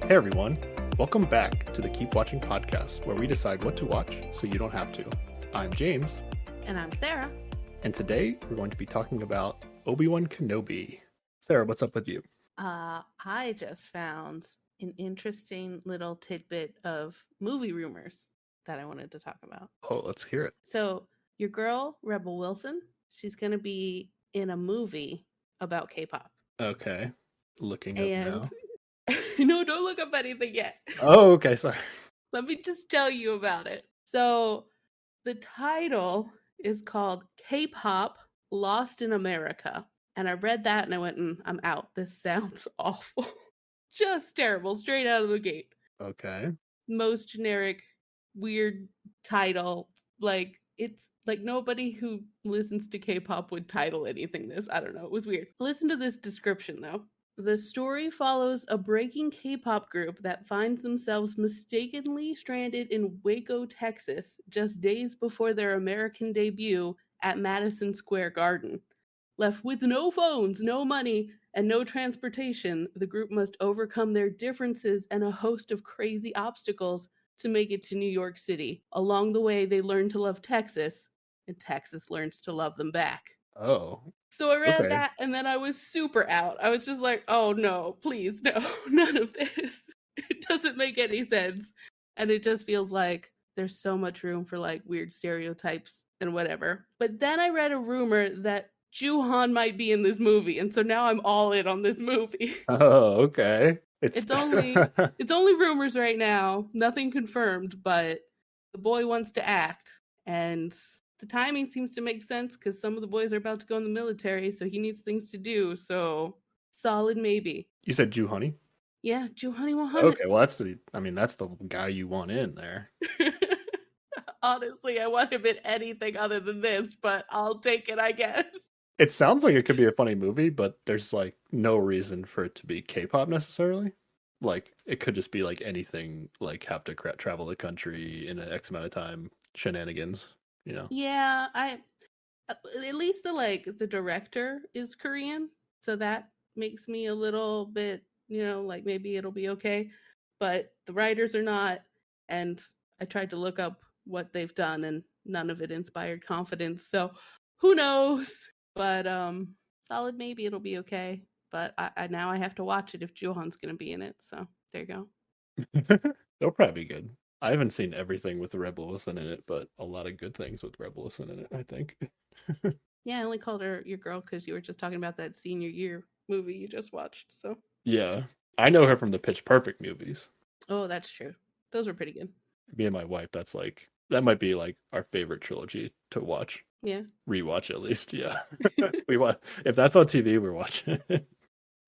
Hey everyone, welcome back to the Keep Watching podcast where we decide what to watch so you don't have to. I'm James. And I'm Sarah. And today we're going to be talking about Obi-Wan Kenobi. Sarah, what's up with you? I just found an interesting little tidbit of movie rumors that I wanted to talk about. Oh, let's hear it. So, your girl, Rebel Wilson, she's going to be in a movie about K-pop. Okay, looking up And now. no, don't look up anything yet. Oh, okay, sorry. Let me just tell you about it. So, the title is called K-pop Lost in America. And I read that and I went, I'm out. This sounds awful. Just terrible, straight out of the gate. Okay. Most generic, weird title. Like, it's like nobody who listens to K-pop would title anything this. I don't know. It was weird. Listen to this description, though. The story follows a breaking K-pop group that finds themselves mistakenly stranded in Waco, Texas, just days before their American debut at Madison Square Garden. Left with no phones, no money, and no transportation, the group must overcome their differences and a host of crazy obstacles to make it to New York City. Along the way, they learn to love Texas, and Texas learns to love them back. Oh, So I read okay. that, and then I was super out. I was just like, oh no, please, no, none of this. It doesn't make any sense. And it just feels like there's so much room for like weird stereotypes and whatever. But then I read a rumor that Juhan might be in this movie, and so now I'm all in on this movie. Oh, okay. It's only rumors right now, nothing confirmed, but the boy wants to act, and the timing seems to make sense because some of the boys are about to go in the military, so he needs things to do. So solid maybe. You said Jew Honey? Yeah, Juhani 100. Okay, well that's the guy you want in there. Honestly, I want him in anything other than this, but I'll take it, I guess. It sounds like it could be a funny movie, but there's like no reason for it to be K-pop necessarily. Like it could just be like anything, like have to travel the country in an X amount of time, shenanigans, you know. Yeah, I at least the director is Korean, so that makes me a little bit, like maybe it'll be okay. But the writers are not, and I tried to look up what they've done and none of it inspired confidence. So who knows? But solid maybe it'll be okay. But I now I have to watch it if Johan's gonna be in it. So there you go. It'll probably be good. I haven't seen everything with Rebel Wilson in it, but a lot of good things with Rebel Wilson in it, I think. Yeah, I only called her your girl because you were just talking about that senior year movie you just watched. So Yeah. I know her from the Pitch Perfect movies. oh, that's true. Those were pretty good. Me and my wife, that might be like our favorite trilogy to watch. Yeah. Rewatch at least, yeah. We want if that's on TV, we're watching it.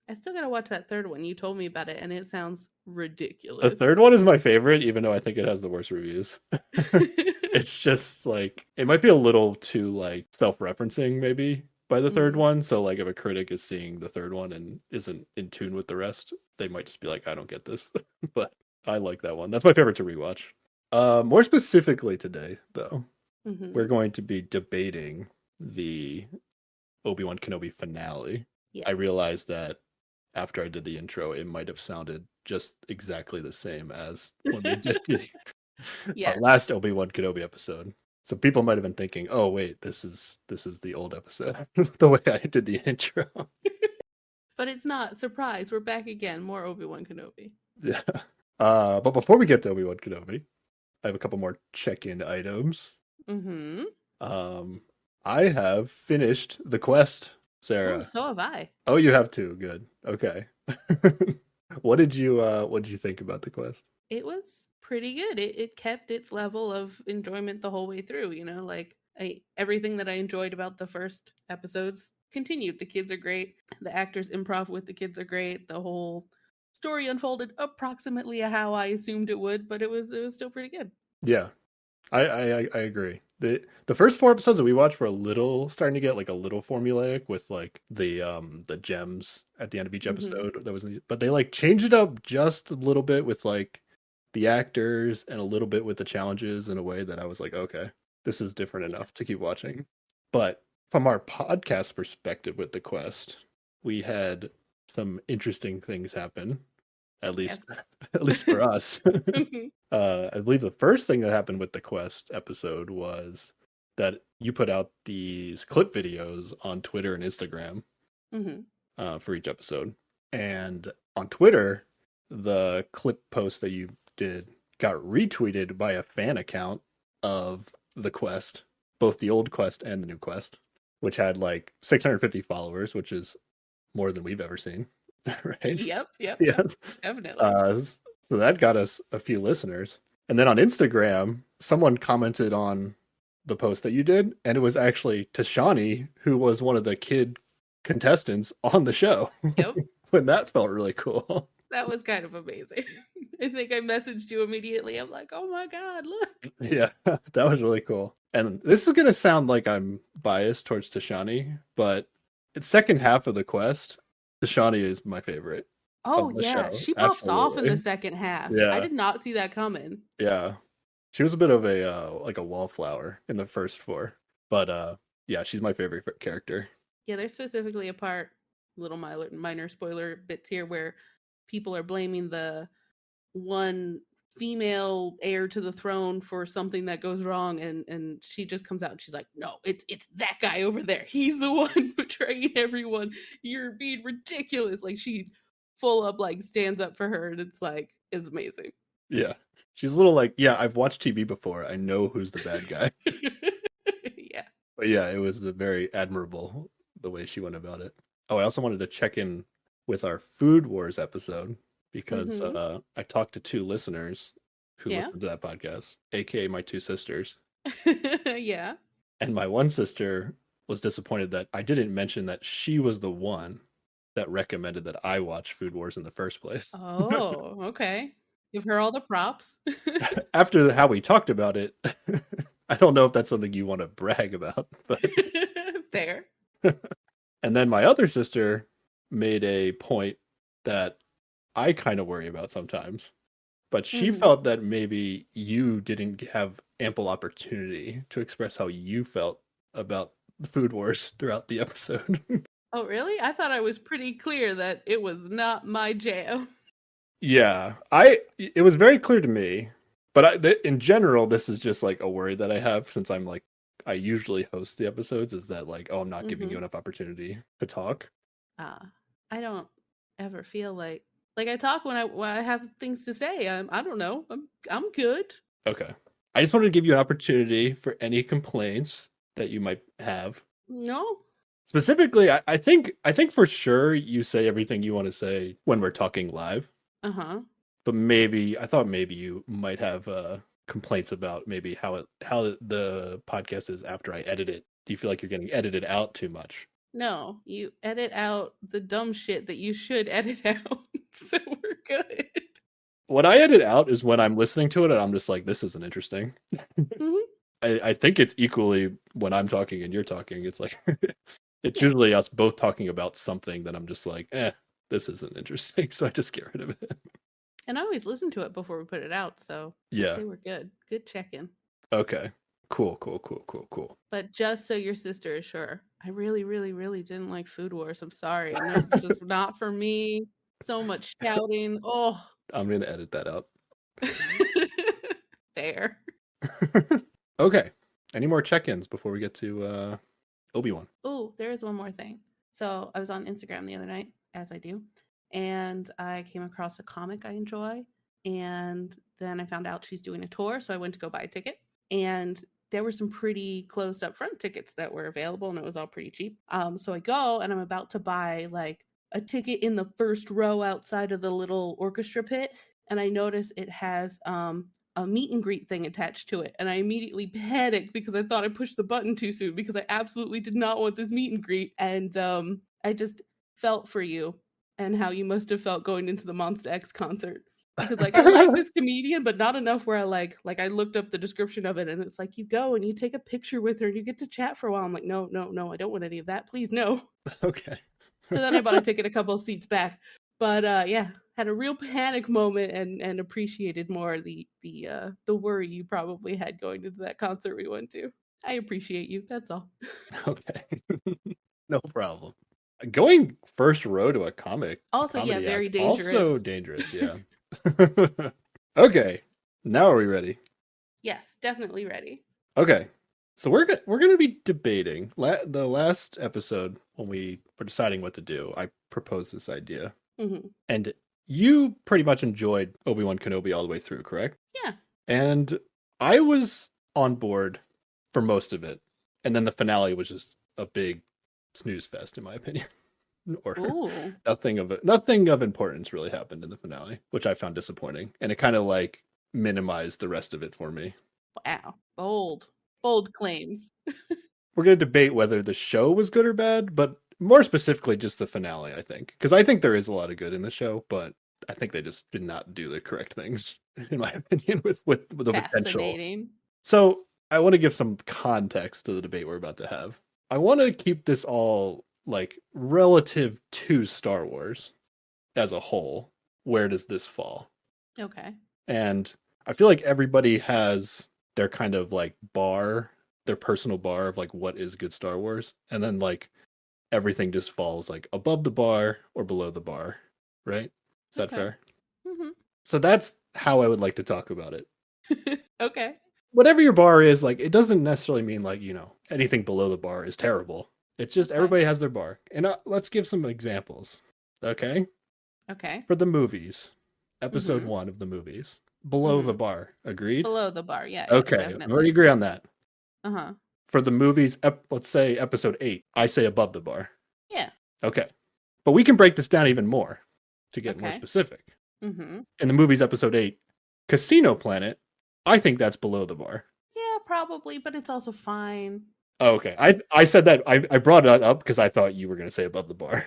I still gotta watch that third one. You told me about it, and it sounds The ridiculous. third one is my favorite, even though I think it has the worst reviews. It's just like it might be a little too like self-referencing maybe by the third one. So like if a critic is seeing the third one and isn't in tune with the rest, they might just be like, I don't get this. But I like that one. That's my favorite to rewatch. More specifically today, though, we're going to be debating the Obi-Wan Kenobi finale. Yes. I realized that after I did the intro, it might have sounded just exactly the same as when we did the Yes. last Obi-Wan Kenobi episode. So people might have been thinking, "Oh, wait, this is the old episode." The way I did the intro. But it's not. Surprise, we're back again. More Obi-Wan Kenobi. Yeah. But before we get to Obi-Wan Kenobi, I have a couple more check-in items. I have finished the quest, Sarah. Oh, so have I. Oh, you have too. Good. Okay. What did you think about the quest? It was pretty good. It kept its level of enjoyment the whole way through, everything that I enjoyed about the first episodes continued. The kids are great. The actors improv with the kids are great. The whole story unfolded approximately how I assumed it would, but it was still pretty good. Yeah. I agree. The first 4 episodes that we watched were starting to get like a little formulaic with like the gems at the end of each episode. But they like changed it up just a little bit with like the actors and a little bit with the challenges in a way that I was like, okay, this is different enough to keep watching. But from our podcast perspective with the quest, we had some interesting things happen. At least, Yes. at least for us. I believe the first thing that happened with the Quest episode was that you put out these clip videos on Twitter and Instagram for each episode. And on Twitter, the clip post that you did got retweeted by a fan account of the Quest, both the old Quest and the new Quest, which had like 650 followers, which is more than we've ever seen, right? Yep. Yes. Definitely. So that got us a few listeners. And then on Instagram, someone commented on the post that you did, and it was actually Tashani, who was one of the kid contestants on the show. Yep. When that felt really cool. That was kind of amazing. I think I messaged you immediately. I'm like, oh my God, look. Yeah, that was really cool. And this is going to sound like I'm biased towards Tashani, but its second half of the quest, Tashani is my favorite Oh, of the yeah. show. She pops off in the Absolutely. second half. I Yeah, did not see that coming. yeah. She was a bit of a like a wallflower in the first four, but yeah, she's my favorite character. Yeah, there's specifically a part, little minor spoiler bits here, where people are blaming the one female heir to the throne for something that goes wrong, and she just comes out and she's like, no, it's that guy over there, he's the one betraying everyone, you're being ridiculous. Like, she full up like stands up for her, and it's amazing. Yeah, she's a little like, yeah, I've watched TV before, I know who's the bad guy. Yeah. But yeah, it was a very admirable the way she went about it. Oh, I also wanted to check in with our Food Wars episode because I talked to two listeners who Yeah. listened to that podcast, aka my two sisters. Yeah. And my one sister was disappointed that I didn't mention that she was the one that recommended that I watch Food Wars in the first place. Oh, okay. Give her all the props. After how we talked about it, I don't know if that's something you want to brag about, but Fair. and then my other sister made a point that I kind of worry about sometimes, but she felt that maybe you didn't have ample opportunity to express how you felt about the Food Wars throughout the episode. Oh, really? I thought I was pretty clear that it was not my jam. Yeah, it was very clear to me, but in general, this is just like a worry that I have since I'm like, I usually host the episodes, is that like, oh, I'm not giving you enough opportunity to talk. I don't ever feel like I talk when I have things to say. I don't know. I'm good. Okay. I just wanted to give you an opportunity for any complaints that you might have. No. Specifically, I think for sure you say everything you want to say when we're talking live. Uh-huh. But I thought maybe you might have complaints about maybe how the podcast is after I edit it. Do you feel like you're getting edited out too much? No, you edit out the dumb shit that you should edit out. So we're good. What I edit out is when I'm listening to it and I'm just like, this isn't interesting. I think it's equally when I'm talking and you're talking. It's like, it's usually us both talking about something that I'm just like, this isn't interesting. So I just get rid of it. And I always listen to it before we put it out. So Yeah. I'd say we're good. Good check-in. Okay. Cool. But just so your sister is sure, I really, really, really didn't like Food Wars. I'm sorry. No, it's just not for me. So much shouting. Oh. I'm going to edit that out. Fair. Okay. Any more check-ins before we get to Obi-Wan? Oh, there is one more thing. So I was on Instagram the other night, as I do, and I came across a comic I enjoy. And then I found out she's doing a tour. So I went to go buy a ticket. And there were some pretty close up front tickets that were available, and it was all pretty cheap. So I go and I'm about to buy like a ticket in the first row outside of the little orchestra pit, and I notice it has a meet and greet thing attached to it, and I immediately panicked because I thought I pushed the button too soon because I absolutely did not want this meet and greet. And I just felt for you and how you must have felt going into the Monsta X concert. Because like I like this comedian, but not enough where I like I looked up the description of it and it's like you go and you take a picture with her and you get to chat for a while. I'm like, no, I don't want any of that. Please, no. Okay. So then I bought a ticket a couple of seats back. But yeah, had a real panic moment and appreciated more the worry you probably had going into that concert we went to. I appreciate you. That's all. Okay. No problem. Going first row to a Also, yeah, comedy very act, dangerous. also dangerous. Yeah. Okay, now are we ready? Yes, definitely ready. Okay, so we're gonna be debating. The last episode when we were deciding what to do, I proposed this idea, Hmm. and you pretty much enjoyed Obi-Wan Kenobi all the way through, correct? Yeah. And I was on board for most of it, and then the finale was just a big snooze fest, in my opinion. Or Ooh. nothing of importance really happened in the finale, which I found disappointing, and it kind of like minimized the rest of it for me. Wow. Bold. Bold claims. We're going to debate whether the show was good or bad, but more specifically just the finale, I think, because I think there is a lot of good in the show, but I think they just did not do the correct things, in my opinion, with the potential. Fascinating. So I want to give some context to the debate we're about to have. I want to keep this all like relative to Star Wars as a whole. Where does this fall? Okay. And I feel like everybody has their kind of like bar, their personal bar of like what is good Star Wars. And then like everything just falls like above the bar or below the bar, right? Is that Okay. fair? Hmm. So that's how I would like to talk about it. Okay. Whatever your bar is, like it doesn't necessarily mean like, anything below the bar is terrible. It's just Okay. everybody has their bar. And let's give some examples. Okay? Okay. For the movies, episode Hmm. 1 of the movies, below the Hmm. bar. Agreed? Below the bar. Yeah, yeah, Okay, we already definitely. agree on that. Uh-huh. For the movies, let's say episode 8, I say above the bar. Yeah. Okay. But we can break this down even more to get more Okay. specific. Hmm. In the movies, episode 8, Casino Planet, I think that's below the bar. Yeah, probably, but it's also fine. Oh, okay. I said that, I brought it up because I thought you were going to say above the bar.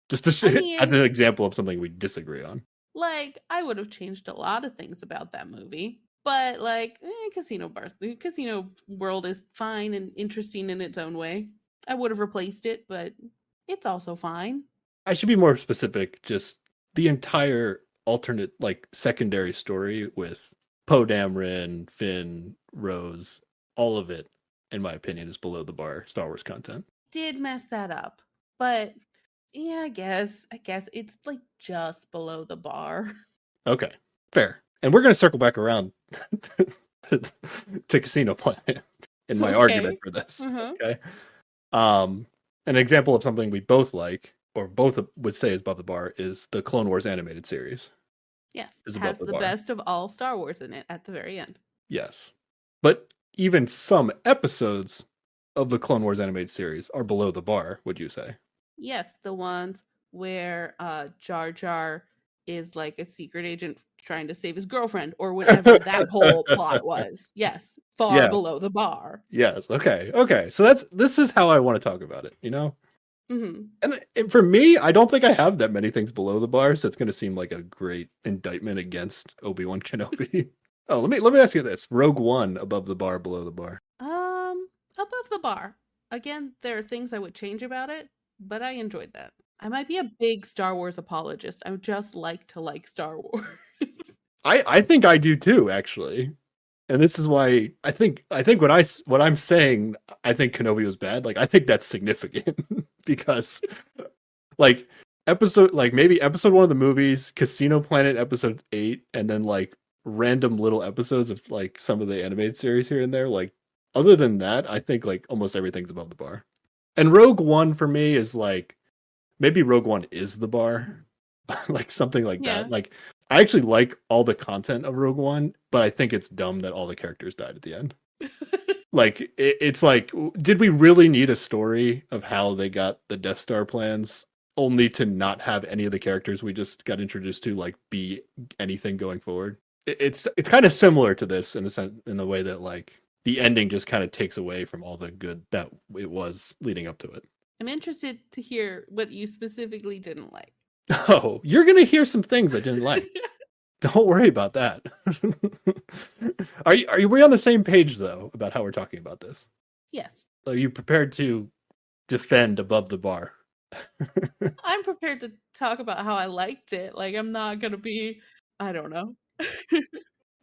Just I to as mean, an example of something we disagree on. like, I would have changed a lot of things about that movie. But like, the casino world is fine and interesting in its own way. I would have replaced it, but it's also fine. I should be more specific. Just the entire alternate, like secondary story with Poe Dameron, Finn, Rose, all of it, in my opinion, is below the bar Star Wars content. Did mess that up. But yeah, I guess it's like just below the bar. Okay, fair. And we're going to circle back around to Casino Planet in my argument Okay. for this. Uh-huh. Okay. Um, an example of something we both like, or both would say is above the bar, is the Clone Wars animated series. Yes. Is above Has the the bar. best of all Star Wars in it at the very end. Yes. But even some episodes of the Clone Wars animated series are below the bar, would you say? Yes, the ones where Jar Jar is like a secret agent trying to save his girlfriend or whatever that whole plot was. Yes, far Yeah. below the bar. Yes. Okay. Okay. So this is how I want to talk about it. Hmm. And for me, I don't think I have that many things below the bar, so it's going to seem like a great indictment against Obi-Wan Kenobi. Oh, let me ask you this: Rogue One above the bar, below the bar? Above the bar. Again, there are things I would change about it, but I enjoyed that. I might be a big Star Wars apologist. I would just like to like Star Wars. I think I do too, actually. And this is why I think what I'm saying, I think Kenobi was bad. Like I think that's significant because like maybe episode 1 of the movies, Casino Planet episode 8, and then like random little episodes of like some of the animated series here and there. Like other than that, I think like almost everything's above the bar. And Rogue One for me is like maybe Rogue One is the bar. Like something like Yeah. that. Like I actually like all the content of Rogue One, but I think it's dumb that all the characters died at the end. Like it's like, did we really need a story of how they got the Death Star plans only to not have any of the characters we just got introduced to like be anything going forward? It's kind of similar to this in the sense, in the way that like the ending just kind of takes away from all the good that it was leading up to it. I'm interested to hear what you specifically didn't like. Oh, you're gonna hear some things I didn't like. Don't worry about that. Are we on the same page though about how we're talking about this? Yes. Are you prepared to defend above the bar? I'm prepared to talk about how I liked it. Like, I'm not gonna be, I don't know.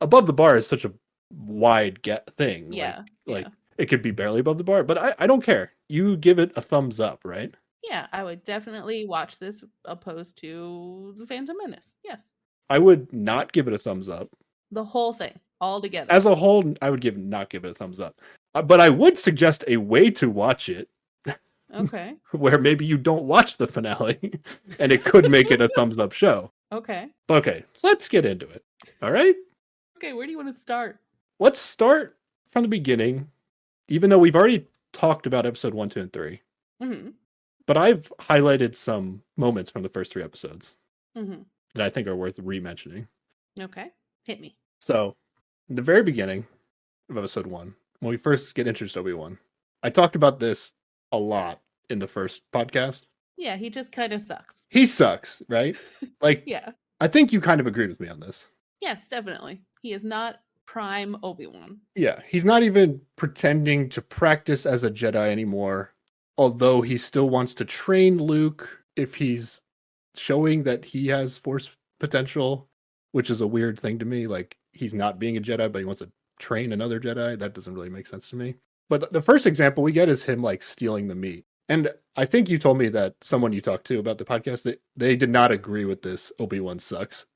Above the bar is such a wide get thing. Like Yeah, like yeah. it could be barely above the bar, but I don't care. You give it a thumbs up, right? Yeah, I would definitely watch this opposed to The Phantom Menace. Yes. I would not give it a thumbs up. The whole thing, all together. As a whole, I would not give it a thumbs up. But I would suggest a way to watch it Okay. where maybe you don't watch the finale and it could make it a thumbs up show. Okay. Okay, let's get into it. All right? Okay, where do you want to start? Let's start from the beginning, even though we've already talked about episode 1, 2, and 3. Mm-hmm. But I've highlighted some moments from the first 3 episodes Mm-hmm. that I think are worth re-mentioning. Okay. Hit me. So, in the very beginning of episode 1, when we first get introduced to Obi-Wan, I talked about this a lot in the first podcast. Yeah, he just kind of sucks. He sucks, right? Like, Yeah. I think you kind of agreed with me on this. Yes, definitely. He is not prime Obi-Wan. Yeah, he's not even pretending to practice as a Jedi anymore, although he still wants to train Luke if he's showing that he has Force potential, which is a weird thing to me. Like, he's not being a Jedi, but he wants to train another Jedi. That doesn't really make sense to me. But the first example we get is him, like, stealing the meat. And I think you told me that someone you talked to about the podcast, that they did not agree with this Obi-Wan sucks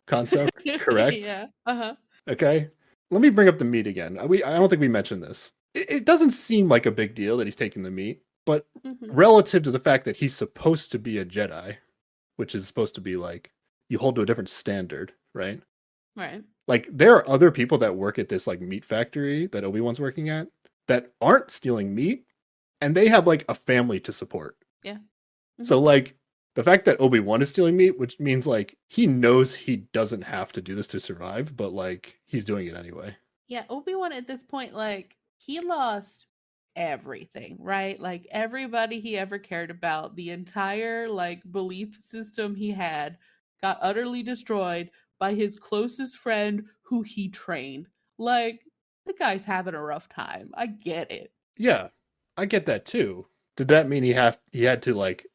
concept, correct? Yeah. Uh-huh. Okay. Let me bring up the meat again. I don't think we mentioned this. It doesn't seem like a big deal that he's taking the meat, but Mm-hmm. relative to the fact that he's supposed to be a Jedi, which is supposed to be like, you hold to a different standard, right? Right. Like, there are other people that work at this, like, meat factory that Obi-Wan's working at that aren't stealing meat, and they have, like, a family to support. Yeah. Mm-hmm. So, like, the fact that Obi-Wan is stealing meat, which means, like, he knows he doesn't have to do this to survive, but, like, he's doing it anyway. Yeah, Obi-Wan at this point, like, he lost everything, right? Like, everybody he ever cared about, the entire, like, belief system he had got utterly destroyed by his closest friend who he trained. Like, the guy's having a rough time. I get it. Yeah, I get that too. Did that mean he had to, like,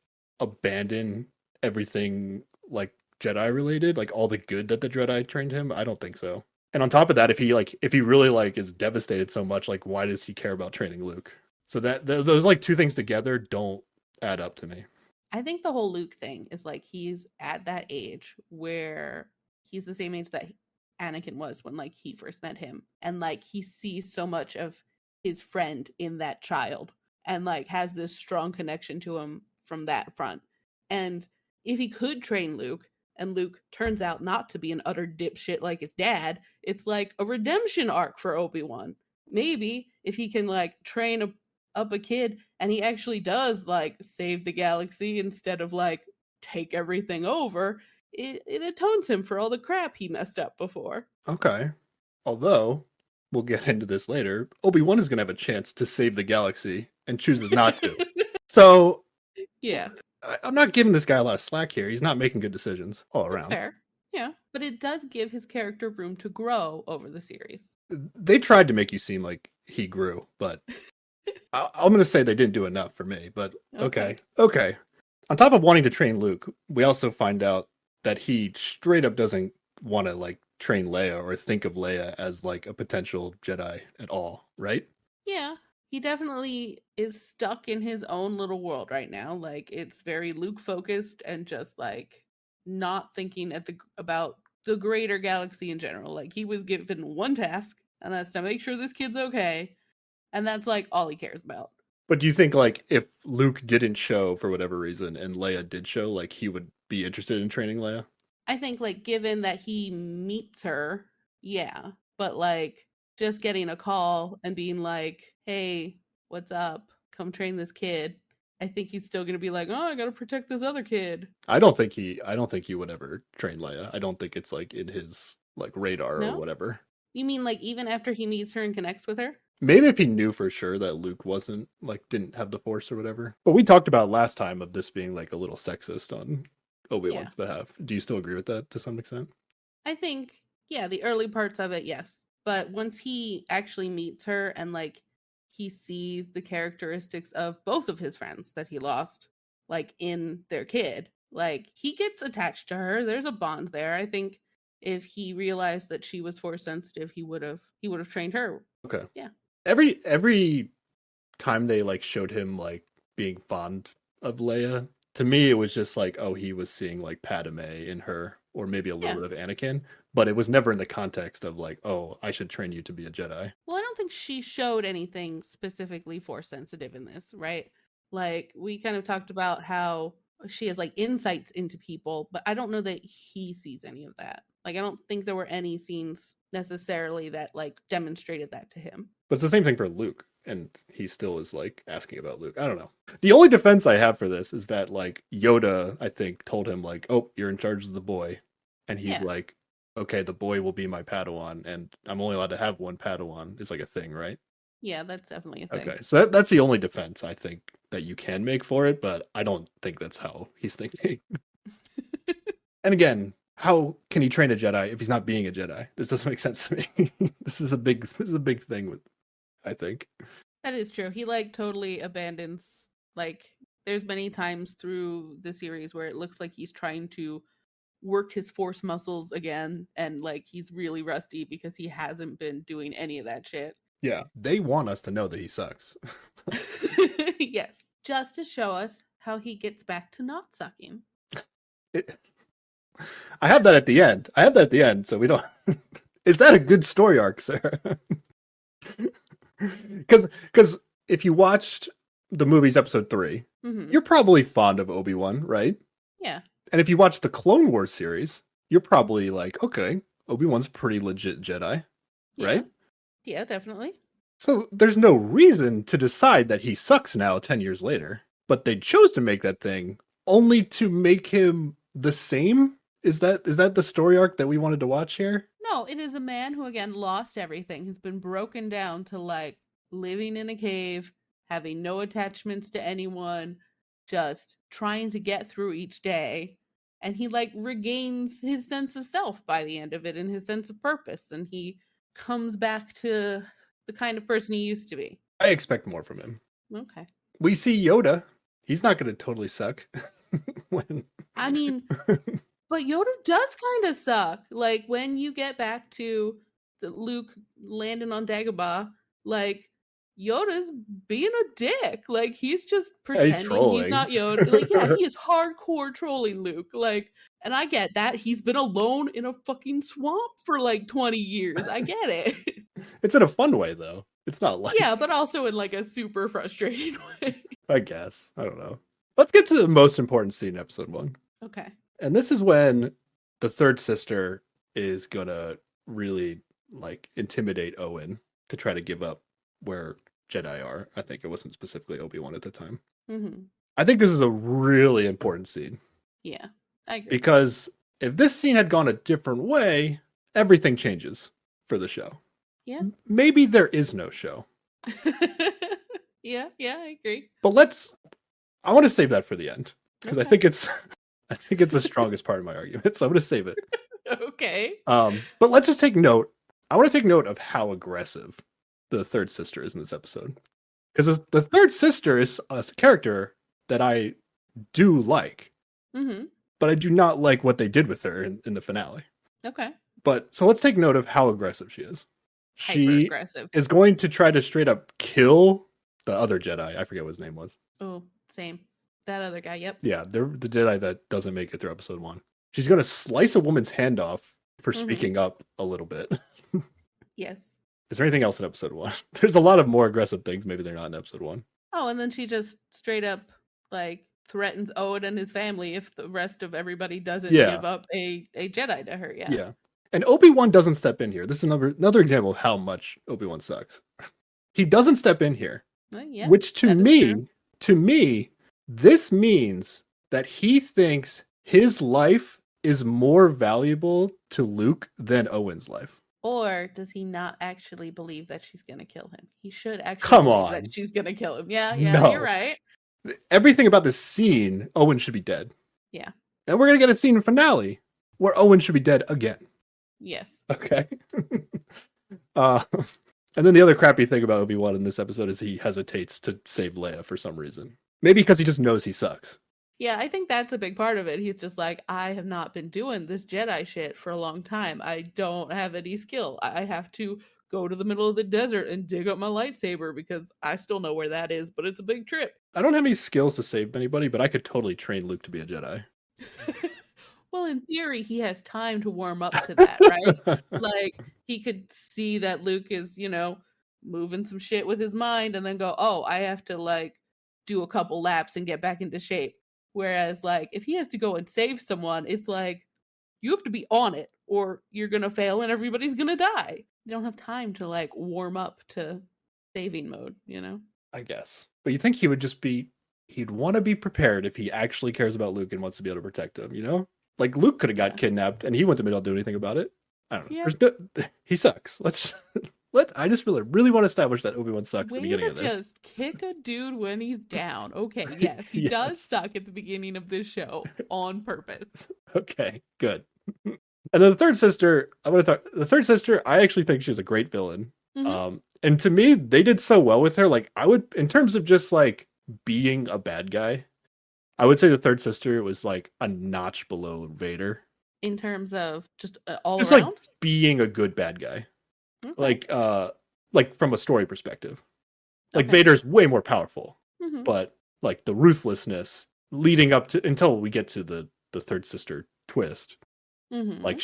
abandon everything, like, Jedi related, like all the good that the Jedi trained him? I don't think so. And on top of that, if he really, like, is devastated so much, like, why does he care about training Luke? So that those, like, two things together don't add up to me. I think the whole Luke thing is like he's at that age where he's the same age that Anakin was when like he first met him, and like he sees so much of his friend in that child and like has this strong connection to him from that front. And if he could train Luke and Luke turns out not to be an utter dipshit like his dad, it's like a redemption arc for Obi-Wan. Maybe if he can like train up a kid and he actually does like save the galaxy instead of like take everything over, it atones him for all the crap he messed up before. Okay. Although, we'll get into this later, Obi-Wan is going to have a chance to save the galaxy and chooses not to. So, Yeah, I'm not giving this guy a lot of slack here. He's not making good decisions all that's around. fair. Yeah, but it does give his character room to grow over the series. They tried to make you seem like he grew, but I'm going to say they didn't do enough for me. But okay. On top of wanting to train Luke, we also find out that he straight up doesn't want to, like, train Leia or think of Leia as, like, a potential Jedi at all, right? Yeah, he definitely is stuck in his own little world right now. Like it's very Luke focused and just like not thinking about the greater galaxy in general. Like he was given one task, and that's to make sure this kid's okay, and that's like all he cares about. But do you think, like, if Luke didn't show for whatever reason and Leia did show, like, he would be interested in training Leia? I think like given that he meets her, yeah, but like just getting a call and being like, "Hey, what's up? Come train this kid." I think he's still going to be like, "Oh, I got to protect this other kid." I don't think he would ever train Leia. I don't think it's, like, in his, like, radar or No? whatever. You mean like even after he meets her and connects with her? Maybe if he knew for sure that Luke wasn't, like, didn't have the Force or whatever. But we talked about last time of this being, like, a little sexist on Obi-Wan's behalf. Do you still agree with that to some extent? I think, yeah, the early parts of it, yes. But once he actually meets her and like he sees the characteristics of both of his friends that he lost, like in their kid, like he gets attached to her. There's a bond there. I think if he realized that she was force sensitive, he would have trained her. Okay. Yeah. Every time they, like, showed him, like, being fond of Leia. To me, it was just like, oh, he was seeing like Padme in her, or maybe a little Yeah. bit of Anakin, but it was never in the context of like, oh, I should train you to be a Jedi. Well, I don't think she showed anything specifically force sensitive in this, right? Like we kind of talked about how she has like insights into people, but I don't know that he sees any of that. Like I don't think there were any scenes necessarily that like demonstrated that to him. But it's the same thing for Luke, and he still is like asking about Luke. I don't know. The only defense I have for this is that like Yoda, I think, told him like, "Oh, you're in charge of the boy," and he's Yeah. like, "Okay, the boy will be my Padawan, and I'm only allowed to have one Padawan." Is like a thing, right? Yeah, that's definitely a thing. Okay, so that's the only defense I think that you can make for it, but I don't think that's how he's thinking. And again, how can he train a Jedi if he's not being a Jedi? This doesn't make sense to me. This is a big thing with, I think. That is true. He like totally abandons like there's many times through the series where it looks like he's trying to work his force muscles again and like he's really rusty because he hasn't been doing any of that shit. Yeah, they want us to know that he sucks. Yes, just to show us how he gets back to not sucking. I have that at the end. So we don't. Is that a good story arc, Sarah? Because if you watched the movie's episode 3, you're probably fond of Obi-Wan, right? Yeah. And if you watch the Clone Wars series, you're probably like, okay, Obi-Wan's pretty legit Jedi, right? Yeah, definitely. So there's no reason to decide that he sucks now 10 years later. But they chose to make that thing only to make him the same? Is that the story arc that we wanted to watch here? No, it is a man who again lost everything. He's been broken down to like living in a cave, having no attachments to anyone, just trying to get through each day. And he like regains his sense of self by the end of it and his sense of purpose. And he comes back to the kind of person he used to be. I expect more from him. Okay. We see Yoda. He's not going to totally suck. I mean, but Yoda does kind of suck. Like when you get back to the Luke landing on Dagobah, like Yoda's being a dick. Like he's just pretending he's not Yoda. Like yeah, he is hardcore trolling Luke. Like, and I get that he's been alone in a fucking swamp for like 20 years. I get it. It's in a fun way though. It's not like yeah, but also in like a super frustrating way. I guess I don't know. Let's get to the most important scene in episode 1. Okay. And this is when the third sister is gonna really like intimidate Owen to try to give up where Jedi are. I think it wasn't specifically Obi-Wan at the time. I think this is a really important scene. Yeah, I agree. Because if this scene had gone a different way, everything changes for the show. Yeah. Maybe there is no show. yeah, I agree. But I want to save that for the end. Because I think it's the strongest part of my argument, so I'm going to save it. Okay. But let's just take note. I want to take note of how aggressive the third sister is in this episode. Because the third sister is a character that I do like. But I do not like what they did with her in the finale. Okay. But so let's take note of how aggressive she is. She aggressive. Is going to try to straight up kill the other Jedi. I forget what his name was. Oh, same. That other guy, yep. Yeah, the Jedi that doesn't make it through episode 1. She's going to slice a woman's hand off for speaking up a little bit. Yes. Is there anything else in episode 1? There's a lot of more aggressive things. Maybe they're not in episode 1. Oh, and then she just straight up like threatens Owen and his family if the rest of everybody doesn't give up a Jedi to her. Yeah. Yeah. And Obi-Wan doesn't step in here. This is another example of how much Obi-Wan sucks. He doesn't step in here. Which to me, this means that he thinks his life is more valuable to Luke than Owen's life. Or does he not actually believe that she's going to kill him? He should actually believe that she's going to kill him. Yeah, no. You're right. Everything about this scene, Owen should be dead. Yeah. And we're going to get a scene finale where Owen should be dead again. Yes. Okay. And then the other crappy thing about Obi-Wan in this episode is he hesitates to save Leia for some reason. Maybe because he just knows he sucks. Yeah, I think that's a big part of it. He's just like, I have not been doing this Jedi shit for a long time. I don't have any skill. I have to go to the middle of the desert and dig up my lightsaber because I still know where that is, but it's a big trip. I don't have any skills to save anybody, but I could totally train Luke to be a Jedi. Well, in theory, he has time to warm up to that, right? Like, he could see that Luke is, moving some shit with his mind and then go, oh, I have to, like, do a couple laps and get back into shape. Whereas, like, if he has to go and save someone, it's like, you have to be on it or you're going to fail and everybody's going to die. You don't have time to, like, warm up to saving mode, I guess. But you think he would just be, he'd want to be prepared if he actually cares about Luke and wants to be able to protect him, Like Luke could have got kidnapped and he wouldn't have been able to do anything about it. I don't know. Yeah. He sucks. I just really want to establish that Obi-Wan sucks at the beginning of this. Just kick a dude when he's down. Okay, yes, he does suck at the beginning of this show on purpose. Okay, good. And then the third sister, I actually think she's a great villain. Mm-hmm. And to me, they did so well with her. Like, I would, in terms of just like being a bad guy, I would say the third sister was like a notch below Vader. In terms of just all just around? Like being a good bad guy. Okay. Like from a story perspective. Like Vader's way more powerful. Mm-hmm. But like the ruthlessness leading up to until we get to the third sister twist. Mm-hmm. Like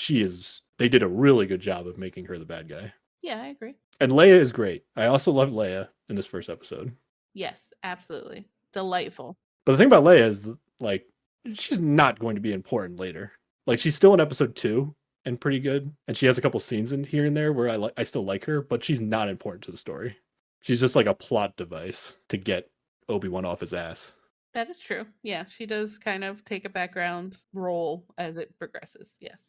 they did a really good job of making her the bad guy. Yeah, I agree. And Leia is great. I also love Leia in this first episode. Yes, absolutely. Delightful. But the thing about Leia is, like, she's not going to be important later. Like, she's still in episode 2 and pretty good. And she has a couple scenes in here and there where I still like her, but she's not important to the story. She's just like a plot device to get Obi-Wan off his ass. That is true. Yeah, she does kind of take a background role as it progresses. Yes.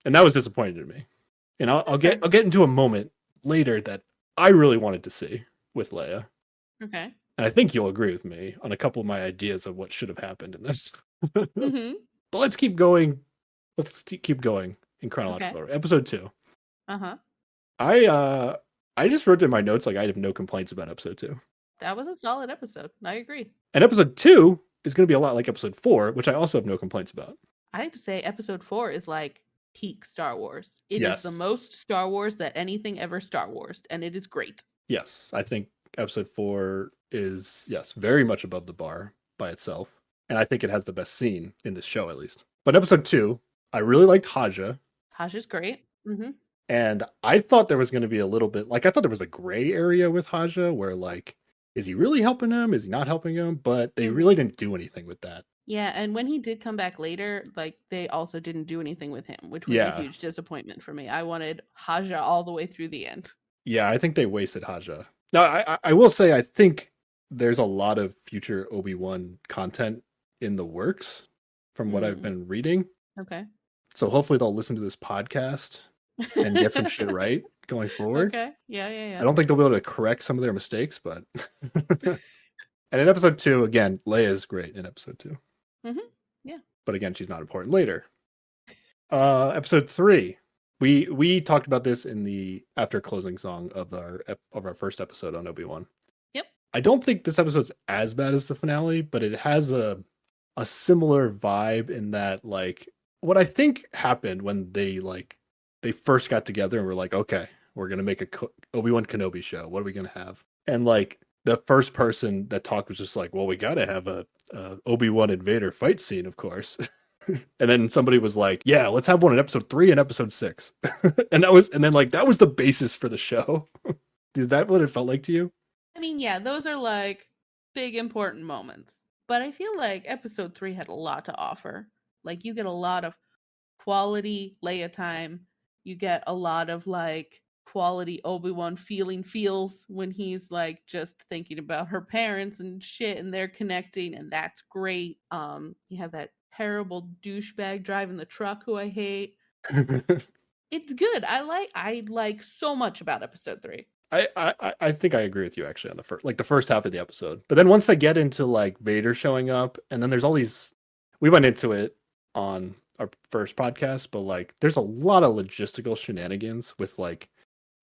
And that was disappointing to me. And I'll get into a moment later that I really wanted to see with Leia. Okay. And I think you'll agree with me on a couple of my ideas of what should have happened in this. Mm-hmm. But let's keep going. Let's keep going in chronological order. Episode 2. Uh-huh. I just wrote in my notes like I have no complaints about episode 2. That was a solid episode. I agree. And episode 2 is going to be a lot like episode 4, which I also have no complaints about. I have to say episode 4 is like peak Star Wars. It is the most Star Wars that anything ever Star Wars, and it is great. Yes, I think episode 4 is, very much above the bar by itself. And I think it has the best scene in this show, at least. But episode 2, I really liked Haja. Haja's great. Mm-hmm. And I thought there was going to be a little bit, like, I thought there was a gray area with Haja where, like, is he really helping him? Is he not helping him? But they really didn't do anything with that. Yeah, and when he did come back later, like, they also didn't do anything with him, which was a huge disappointment for me. I wanted Haja all the way through the end. Yeah, I think they wasted Haja. Now, I will say, I think there's a lot of future Obi-Wan content in the works from what I've been reading. Okay. So hopefully they'll listen to this podcast and get some shit right going forward. Okay. Yeah. I don't think they'll be able to correct some of their mistakes, but... And in episode 2, again, Leia is great in episode 2. Mm-hmm. Yeah. But again, she's not important later. Episode 3. We talked about this in the after closing song of our first episode on Obi-Wan. Yep. I don't think this episode's as bad as the finale, but it has a similar vibe in that, like, what I think happened when they first got together and were like, okay, we're gonna make a Obi-Wan Kenobi show. What are we gonna have? And like the first person that talked was just like, well, we gotta have a Obi-Wan and Vader fight scene, of course. And then somebody was like, yeah, let's have one in episode 3 and episode 6. And that was the basis for the show. Is that what it felt like to you? I mean, yeah, those are like big important moments. But I feel like episode 3 had a lot to offer. Like, you get a lot of quality Leia time. You get a lot of like quality Obi-Wan feels when he's like just thinking about her parents and shit, and they're connecting, and that's great. You have that terrible douchebag driving the truck who I hate. It's good. I like so much about episode 3. I think I agree with you actually on the first half of the episode. But then once they get into like Vader showing up, and then there's all these, we went into it on our first podcast, but like there's a lot of logistical shenanigans with like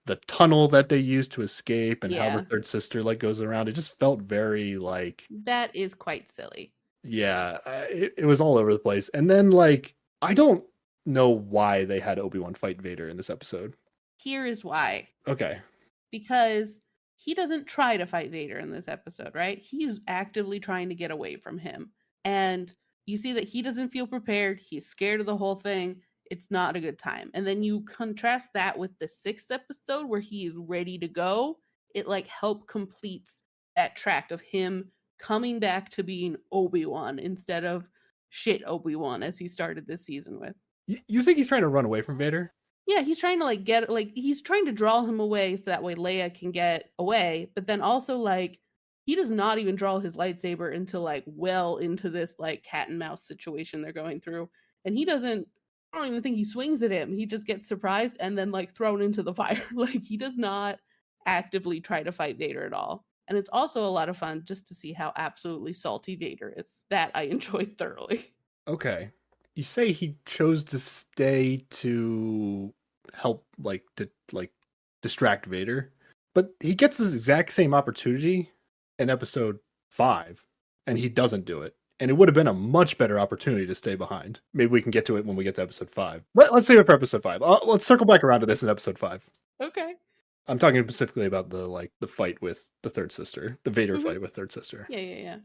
the tunnel that they use to escape and how her third sister like goes around. It just felt very like, that is quite silly. Yeah, it was all over the place. And then like I don't know why they had Obi-Wan fight Vader in this episode. Here is why. Okay. because he doesn't try to fight Vader in this episode, right? He's actively trying to get away from him. And you see that he doesn't feel prepared. He's scared of the whole thing. It's not a good time. And then you contrast that with the 6th episode where he is ready to go. It like help completes that track of him coming back to being Obi-Wan instead of shit Obi-Wan as he started this season with. You think he's trying to run away from Vader? Yeah, he's trying to he's trying to draw him away so that way Leia can get away, but then also like he does not even draw his lightsaber until like well into this like cat and mouse situation they're going through. And I don't even think he swings at him. He just gets surprised and then like thrown into the fire. Like he does not actively try to fight Vader at all. And it's also a lot of fun just to see how absolutely salty Vader is. That I enjoyed thoroughly. Okay. You say he chose to stay to help distract Vader, but he gets this exact same opportunity in episode 5 and he doesn't do it. And it would have been a much better opportunity to stay behind. Maybe we can get to it when we get to episode 5. Let's save it for episode 5. Let's circle back around to this in episode 5. Okay. I'm talking specifically about the fight with the third sister, the Vader fight with third sister. Yeah.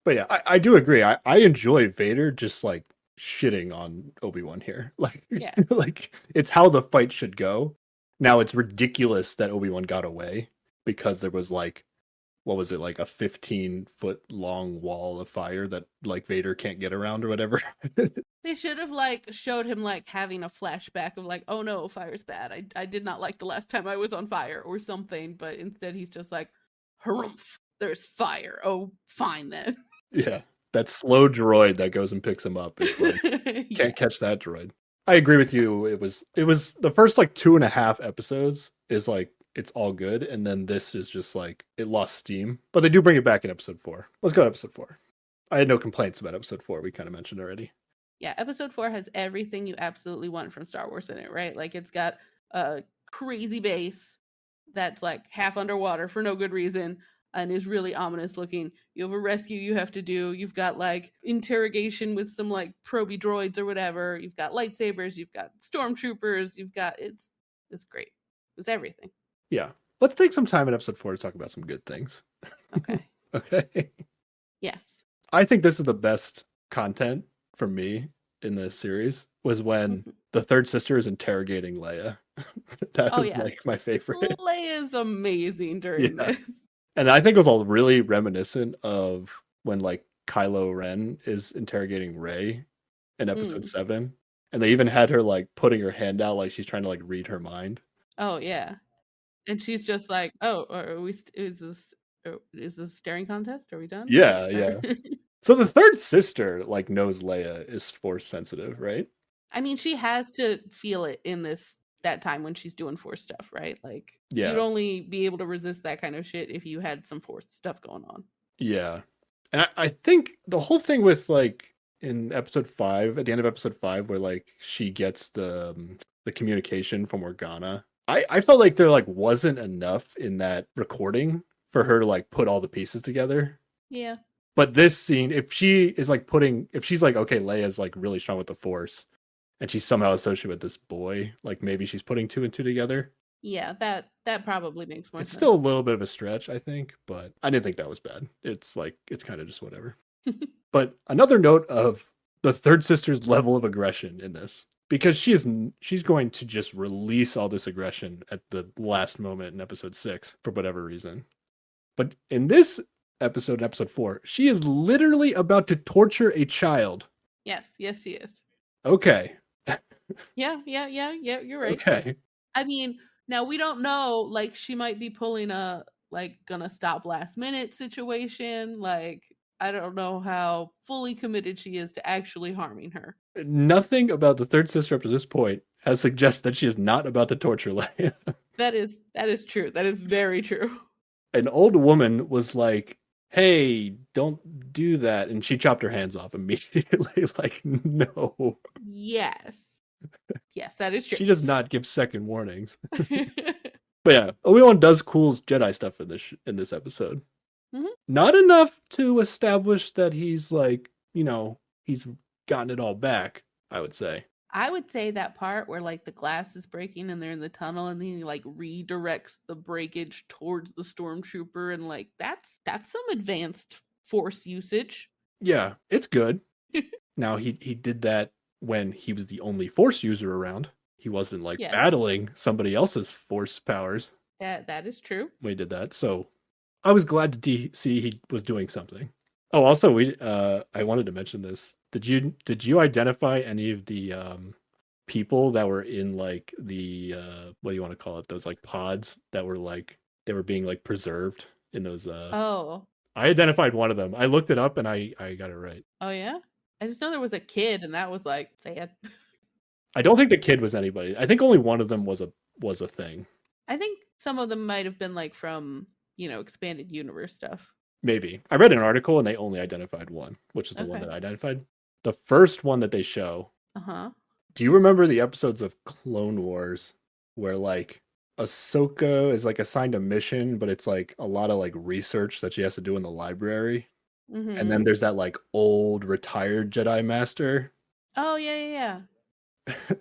But yeah, I do agree. I enjoy Vader just like shitting on Obi-Wan here. Like, Yeah. like it's how the fight should go. Now it's ridiculous that Obi-Wan got away because there was like, what was it, like a 15-foot long wall of fire that like Vader can't get around or whatever. They should have like showed him like having a flashback of like, oh no, fire's bad. I did not like the last time I was on fire or something, but instead he's just like, harumph, there's fire. Oh, fine then. Yeah, that slow droid that goes and picks him up is like, can't catch that droid. I agree with you. It was the first like 2.5 episodes is like it's all good, and then this is just like it lost steam. But they do bring it back in episode 4. Let's go to episode 4. I had no complaints about episode 4. We kind of mentioned already. Yeah, episode 4 has everything you absolutely want from Star Wars in it, right? Like it's got a crazy base that's like half underwater for no good reason and is really ominous looking. You have a rescue you have to do. You've got like interrogation with some like proby droids or whatever. You've got lightsabers. You've got stormtroopers. It's great. It's everything. Yeah. Let's take some time in episode 4 to talk about some good things. Okay. Okay. Yes. I think this is the best content for me in this series was when the third sister is interrogating Leia. That was like my favorite. Leia's amazing during this. And I think it was all really reminiscent of when like Kylo Ren is interrogating Rey in episode 7. And they even had her like putting her hand out like she's trying to like read her mind. Oh yeah. And she's just like, "Oh, is this a staring contest? Are we done?" Yeah. So the third sister like knows Leia is force sensitive, right? I mean, she has to feel it in that time when she's doing force stuff, right? Like you'd only be able to resist that kind of shit if you had some force stuff going on. Yeah. And I think the whole thing with like in episode 5, at the end of episode 5, where like she gets the communication from Organa, I felt like there like wasn't enough in that recording for her to like put all the pieces together. Yeah. But this scene, if she's like, okay, Leia's like really strong with the Force, and she's somehow associated with this boy, like maybe she's putting 2 and 2 together. Yeah, that probably makes more sense. It's still a little bit of a stretch, I think, but I didn't think that was bad. It's like, it's kind of just whatever. But another note of the third sister's level of aggression in this, because she's going to just release all this aggression at the last moment in episode 6 for whatever reason. But in this episode, in episode 4, she is literally about to torture a child. Yes, she is. Okay. Yeah, you're right. Okay. I mean, now we don't know, like she might be pulling a like gonna stop last minute situation. Like I don't know how fully committed she is to actually harming her. Nothing about the third sister up to this point has suggested that she is not about to torture Leia. That is true. That is very true. An old woman was like, "Hey, don't do that," and she chopped her hands off immediately. Like, no. Yes, that is true. She does not give second warnings. But yeah, Obi-Wan does cool Jedi stuff in this episode. Mm-hmm. Not enough to establish that he's like, he's gotten it all back, I would say. I would say that part where like the glass is breaking and they're in the tunnel and then he like redirects the breakage towards the stormtrooper and like that's some advanced force usage. Yeah, it's good. Now he did that when he was the only force user around. He wasn't like Yes. battling somebody else's force powers That is true. when he did that. So I was glad to see he was doing something. Oh, also I wanted to mention this. Did you identify any of the people that were in like the what do you want to call it? Those like pods that were like they were being like preserved in those Oh. I identified one of them. I looked it up and I got it right. Oh yeah? I just know there was a kid and that was like sad. I don't think the kid was anybody. I think only one of them was a thing. I think some of them might have been like from, expanded universe stuff. Maybe. I read an article and they only identified one, which is the one Okay. that I identified. The first one that they show. Uh-huh. Do you remember the episodes of Clone Wars where like Ahsoka is like assigned a mission, but it's like a lot of like research that she has to do in the library? And then Mm-hmm. there's that like old retired Jedi master Oh yeah.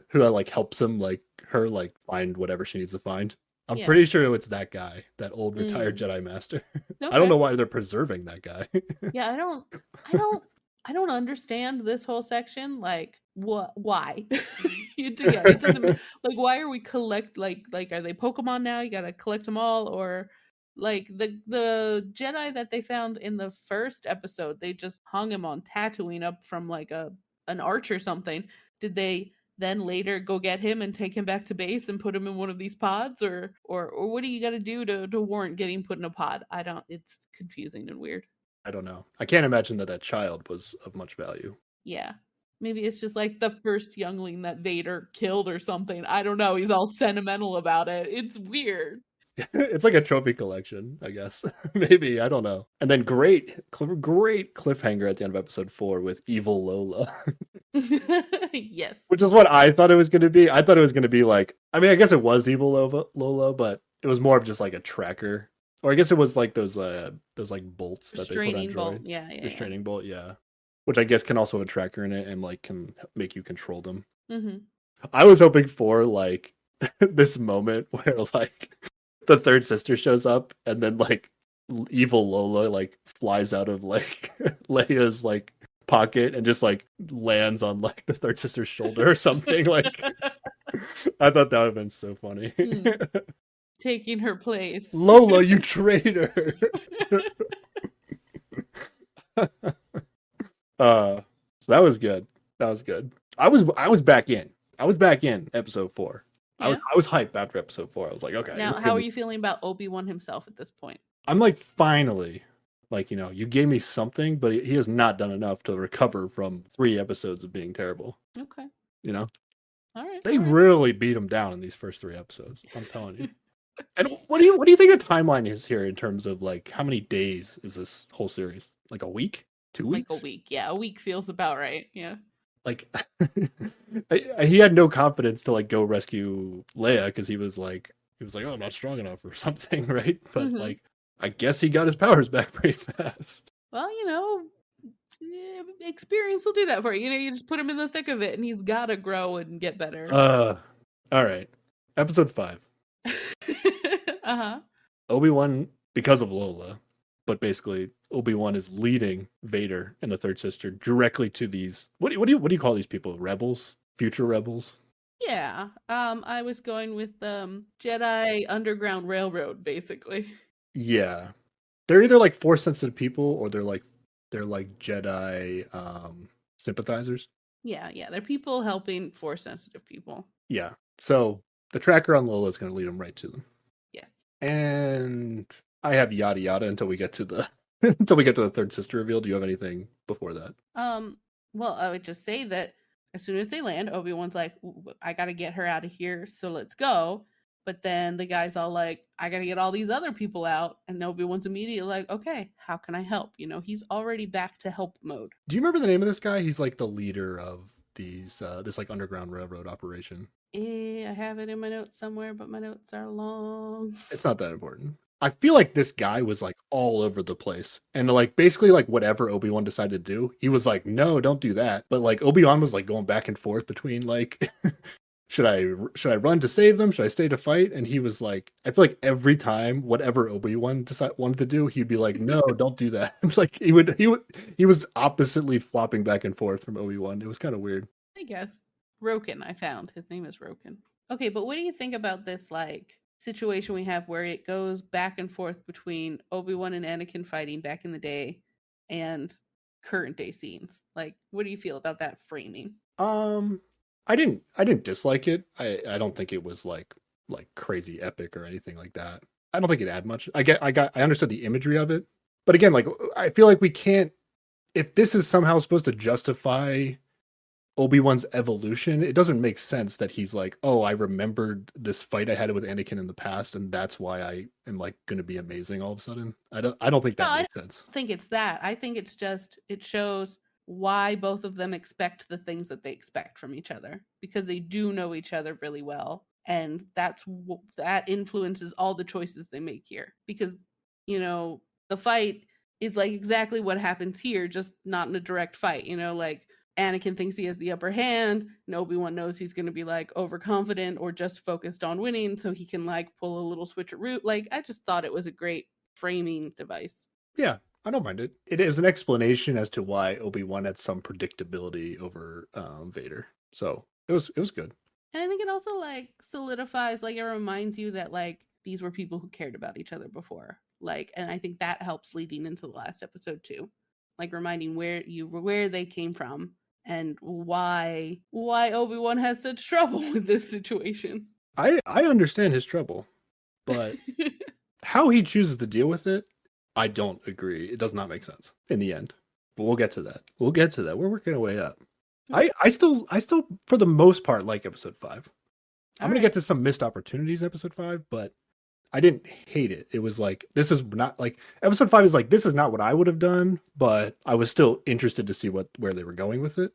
who like helps him like her like find whatever she needs to find. I'm Yeah. pretty sure it's that guy, that old retired Mm. Jedi master. I Okay. don't know why they're preserving that guy. Yeah, I don't understand this whole section. Like, what? Why? It doesn't like. Why are we like? Are they Pokemon now? You gotta collect them all, or like the Jedi that they found in the first episode? They just hung him on Tatooine up from like an arch or something. Did they then later go get him and take him back to base and put him in one of these pods, or what do you got to do to warrant getting put in a pod? I don't. It's confusing and weird. I don't know. I can't imagine that child was of much value. Yeah. Maybe it's just like the first youngling that Vader killed or something. I don't know. He's all sentimental about it. It's weird. It's like a trophy collection, I guess. Maybe, I don't know. And then great cliffhanger at the end of episode 4 with evil Lola. Yes. Which is what I thought it was going to be. I thought it was going to be like, I mean, I guess it was evil Lola, but it was more of just like a tracker. Or I guess it was like those like bolts that they put on Restraining bolt. droid. Yeah. Restraining bolt, yeah. Which I guess can also have a tracker in it and like can make you control them. Mm-hmm. I was hoping for like this moment where like the third sister shows up and then like evil Lola like flies out of like Leia's like pocket and just like lands on like the third sister's shoulder or something. Like I thought that would have been so funny. Taking her place. Lola, you traitor. So that was good. That was good. I was back in. I was back in episode 4. Yeah. I was hyped after episode 4. I was like, okay. Now, how are you feeling about Obi-Wan himself at this point? I'm like, finally, like, you gave me something, but he has not done enough to recover from 3 episodes of being terrible. Okay. All right. They really beat him down in these first 3 episodes. I'm telling you. And what do you think the timeline is here in terms of like how many days is this whole series? Like a week? 2 weeks? Like a week. Yeah, a week feels about right. Yeah. Like he had no confidence to like go rescue Leia because he was like, oh, I'm not strong enough or something, right? But like, I guess he got his powers back pretty fast. Well, experience will do that for you. You just put him in the thick of it, and he's got to grow and get better. All right, episode 5. Uh-huh. Obi-Wan, because of Lola, but basically Obi-Wan is leading Vader and the third sister directly to these. What do you call these people? Rebels? Future rebels? Yeah. I was going with Jedi Underground Railroad, basically. Yeah, they're either like Force sensitive people or they're like Jedi sympathizers. Yeah. They're people helping Force sensitive people. Yeah. So the tracker on Lola is going to lead them right to them. Yes. And I have yada yada until we get to the the third sister reveal. Do you have anything before that? Well, I would just say that as soon as they land, Obi-Wan's like, I gotta get her out of here, so let's go. But then the guy's all like, I gotta get all these other people out. And Obi-Wan's immediately like, okay, how can I help? He's already back to help mode. Do you remember the name of this guy? He's like the leader of these this like underground railroad operation. I have it in my notes somewhere, but my notes are long. It's not that important. I feel like this guy was like all over the place. And like basically like whatever Obi-Wan decided to do, he was like, no, don't do that. But like Obi-Wan was like going back and forth between like should I run to save them? Should I stay to fight? And he was like, I feel like every time whatever Obi-Wan wanted to do, he'd be like, no, don't do that. It's like he was oppositely flopping back and forth from Obi-Wan. It was kind of weird. I guess. Roken, I found. His name is Roken. Okay, but what do you think about this like situation we have where it goes back and forth between Obi-Wan and Anakin fighting back in the day and current day scenes? Like, what do you feel about that framing? Um, I didn't dislike it. I don't think it was like crazy epic or anything like that. I don't think it had much. I understood the imagery of it, but again, like I feel like we can't, if this is somehow supposed to justify Obi-Wan's evolution, it doesn't make sense that he's like, oh, I remembered this fight I had with Anakin in the past, and that's why I am like going to be amazing all of a sudden. I don't think No, that I makes sense. don't think it's that. I think it's just it shows why both of them expect the things that they expect from each other because they do know each other really well, and that influences all the choices they make here. Because the fight is like exactly what happens here, just not in a direct fight. Like Anakin thinks he has the upper hand, and Obi-Wan knows he's going to be like overconfident or just focused on winning, so he can like pull a little switcheroo. Like I just thought it was a great framing device. Yeah, I don't mind it. It is an explanation as to why Obi-Wan had some predictability over Vader. So it was good. And I think it also like solidifies, like it reminds you that like these were people who cared about each other before. Like, and I think that helps leading into the last episode too. Like reminding where they came from and why Obi-Wan has such trouble with this situation. I understand his trouble, but how he chooses to deal with it, I don't agree. It does not make sense in the end. But we'll get to that. We'll get to that. We're working our way up. I still for the most part like episode 5. I'm gonna get to some missed opportunities in episode 5, but I didn't hate it. It was like this is not like episode 5 is like this is not what I would have done, but I was still interested to see where they were going with it.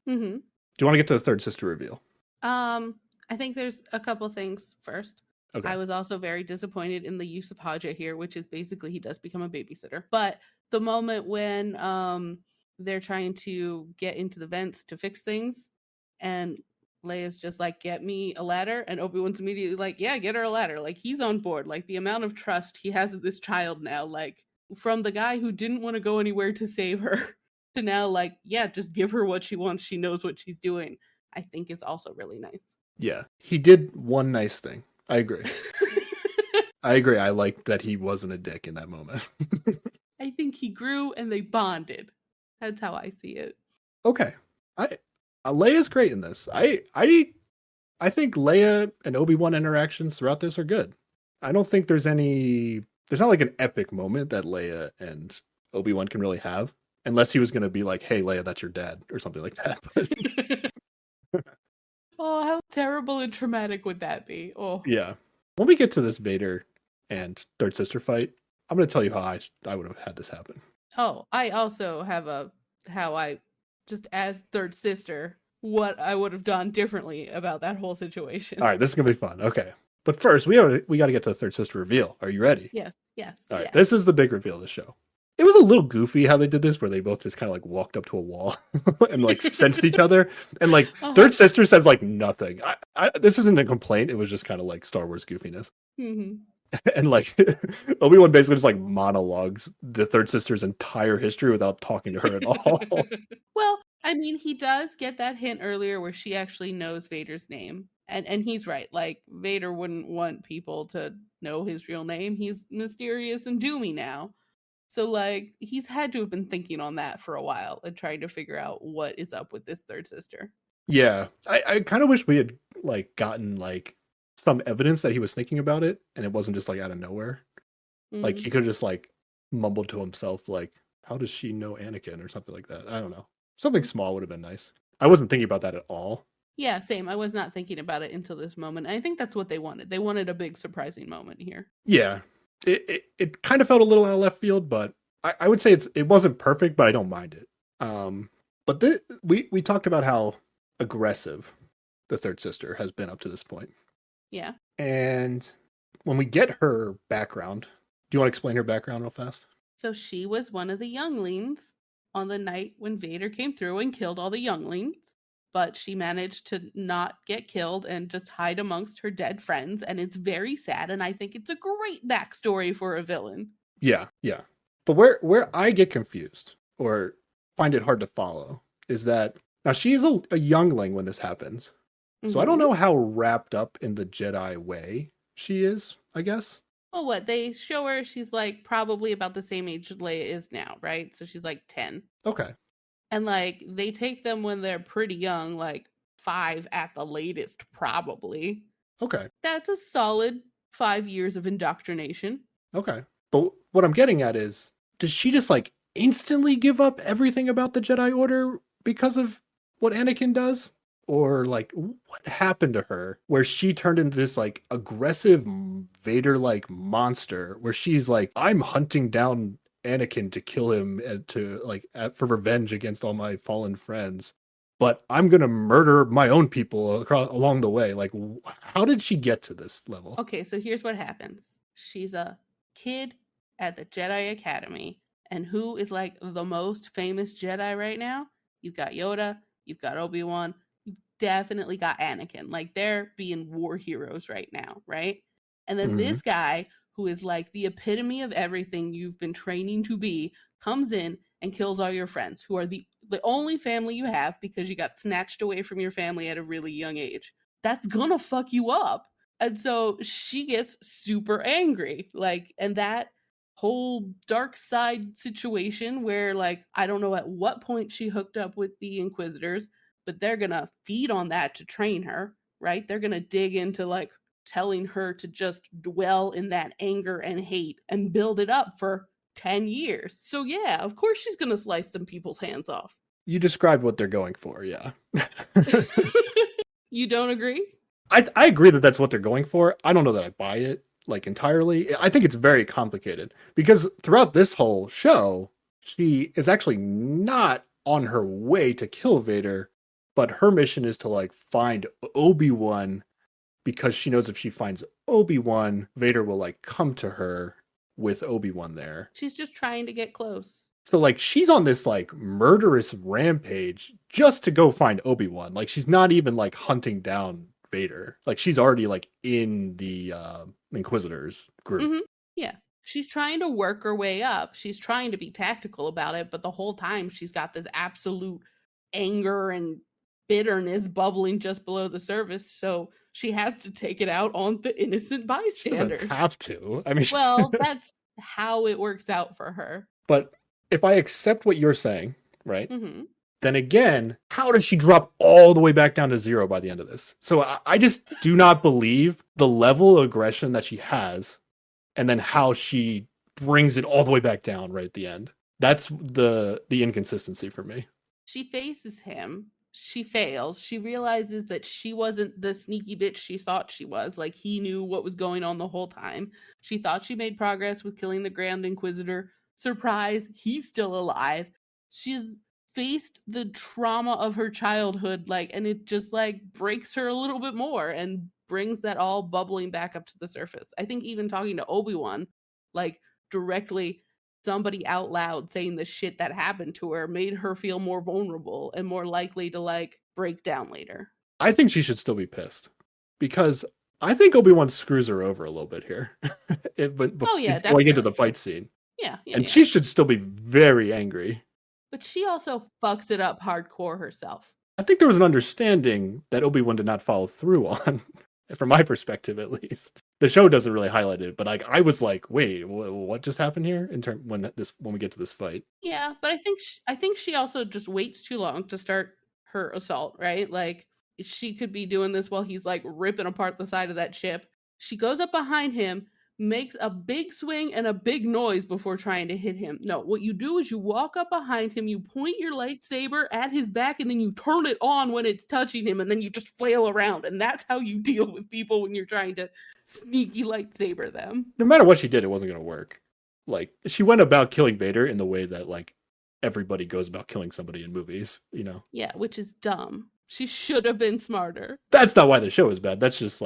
Mm-hmm. Do you want to get to the third sister reveal? I think there's a couple things first. Okay. I was also very disappointed in the use of Haja here, which is basically he does become a babysitter. But the moment when they're trying to get into the vents to fix things, and Leia's just like, "Get me a ladder," and Obi-Wan's immediately like, "Yeah, get her a ladder." Like he's on board. Like the amount of trust he has in this child now, like from the guy who didn't want to go anywhere to save her to now like, yeah, just give her what she wants. She knows what she's doing. I think it's also really nice. Yeah, he did one nice thing. I agree. I agree. I liked that he wasn't a dick in that moment. I think he grew and they bonded. That's how I see it. Okay. Leia's great in this. I think Leia and Obi-Wan interactions throughout this are good. I don't think there's not like an epic moment that Leia and Obi-Wan can really have, unless he was going to be like, "Hey Leia, that's your dad," or something like that. Oh, how terrible and traumatic would that be? Oh. Yeah. When we get to this Vader and third sister fight, I'm going to tell you how I would have had this happen. Oh, I also have how I just as third sister, what I would have done differently about that whole situation. All right, this is going to be fun. Okay. But first, we got to get to the third sister reveal. Are you ready? Yes. All right, yes. this is the big reveal of the show. It was a little goofy how they did this, where they both just kind of like walked up to a wall and like sensed each other. And like third sister says like nothing. This isn't a complaint. It was just kind of like Star Wars goofiness. Mm-hmm. And like Obi-Wan basically just like monologues the third sister's entire history without talking to her at all. Well, I mean, he does get that hint earlier where she actually knows Vader's name. And he's right. Like Vader wouldn't want people to know his real name. He's mysterious and doomy now. So like he's had to have been thinking on that for a while and trying to figure out what is up with this third sister. Yeah. I kind of wish we had like gotten like some evidence that he was thinking about it and it wasn't just like out of nowhere. Like he could have just like mumbled to himself like, how does she know Anakin or something like that? I don't know. Something small would have been nice. I wasn't thinking about that at all. Yeah, same. I was not thinking about it until this moment. And I think that's what they wanted. They wanted a big surprising moment here. Yeah. It kind of felt a little out of left field, but I would say it wasn't perfect, but I don't mind it. But we talked about how aggressive the third sister has been up to this point. Yeah. And when we get her background, Do you want to explain her background real fast? So she was one of the younglings on the night when Vader came through and killed all the younglings. But she managed to not get killed and just hide amongst her dead friends. And it's very sad. And I think it's a great backstory for a villain. Yeah, yeah. But where I get confused or find it hard to follow is that now she's a youngling when this happens. So I don't know how wrapped up in the Jedi way she is, I guess. Well, what they show her, she's like probably about the same age Leia is now, right? So she's like 10. Okay. And like they take them when they're pretty young, like 5 at the latest, probably. Okay. That's a solid 5 years of indoctrination. Okay. But what I'm getting at is, does she just like instantly give up everything about the Jedi Order because of what Anakin does? Or like what happened to her where she turned into this like aggressive Vader like monster where she's like, I'm hunting down Anakin to kill him and to like for revenge against all my fallen friends, but I'm gonna murder my own people along the way. Like, how did she get to this level? Okay, so here's what happens. She's a kid at the Jedi Academy, and who is like the most famous Jedi right now? You've got Yoda, you've got Obi-Wan, you've definitely got Anakin. Like they're being war heroes right now, right? And then this guy, who is like the epitome of everything you've been training to be, comes in and kills all your friends, who are the only family you have because you got snatched away from your family at a really young age. That's gonna fuck you up. And so she gets super angry. Like, and that whole dark side situation where, like, I don't know at what point she hooked up with the Inquisitors, but they're gonna feed on that to train her, right? They're gonna dig into, like, telling her to just dwell in that anger and hate and build it up for 10 years. So, yeah, of course she's gonna slice some people's hands off. You described what they're going for, yeah. You don't agree? I agree that that's what they're going for. I don't know that I buy it like entirely. I think it's very complicated because throughout this whole show, she is actually not on her way to kill Vader, but her mission is to like find Obi-Wan because she knows if she finds Obi-Wan, Vader will like come to her with Obi-Wan there. She's just trying to get close. So like she's on this like murderous rampage just to go find Obi-Wan. Like she's not even like hunting down Vader. Like she's already like in the Inquisitors group. Yeah. She's trying to work her way up. She's trying to be tactical about it, but the whole time she's got this absolute anger and bitterness bubbling just below the surface. So she has to take it out on the innocent bystanders. She doesn't have to. I mean, well, that's how it works out for her. But if I accept what you're saying, right? Then again, how does she drop all the way back down to 0 by the end of this? So I just do not believe the level of aggression that she has and then how she brings it all the way back down right at the end. That's the inconsistency for me. She faces him. She fails. She realizes that she wasn't the sneaky bitch she thought she was. Like, he knew what was going on the whole time. She thought she made progress with killing the Grand Inquisitor. Surprise, he's still alive. She's faced the trauma of her childhood, like, and it just like breaks her a little bit more and brings that all bubbling back up to the surface. I think even talking to Obi-Wan, like directly, somebody out loud saying the shit that happened to her made her feel more vulnerable and more likely to like break down later. I think she should still be pissed because I think Obi-Wan screws her over a little bit here. Going into the fight scene. Yeah. And she should still be very angry. But she also fucks it up hardcore herself. I think there was an understanding that Obi-Wan did not follow through on, from my perspective at least. The show doesn't really highlight it, but I was like, wait, what just happened here when we get to this fight? Yeah, but I think she also just waits too long to start her assault, right? Like, she could be doing this while he's like ripping apart the side of that ship. She goes up behind him, makes a big swing and a big noise before trying to hit him. No, what you do is you walk up behind him, you point your lightsaber at his back, and then you turn it on when it's touching him, and then you just flail around. And that's how you deal with people when you're trying to sneaky lightsaber them. No matter what she did, it wasn't going to work. Like, she went about killing Vader in the way that, like, everybody goes about killing somebody in movies, you know? Yeah, which is dumb. She should have been smarter. That's not why the show is bad. That's just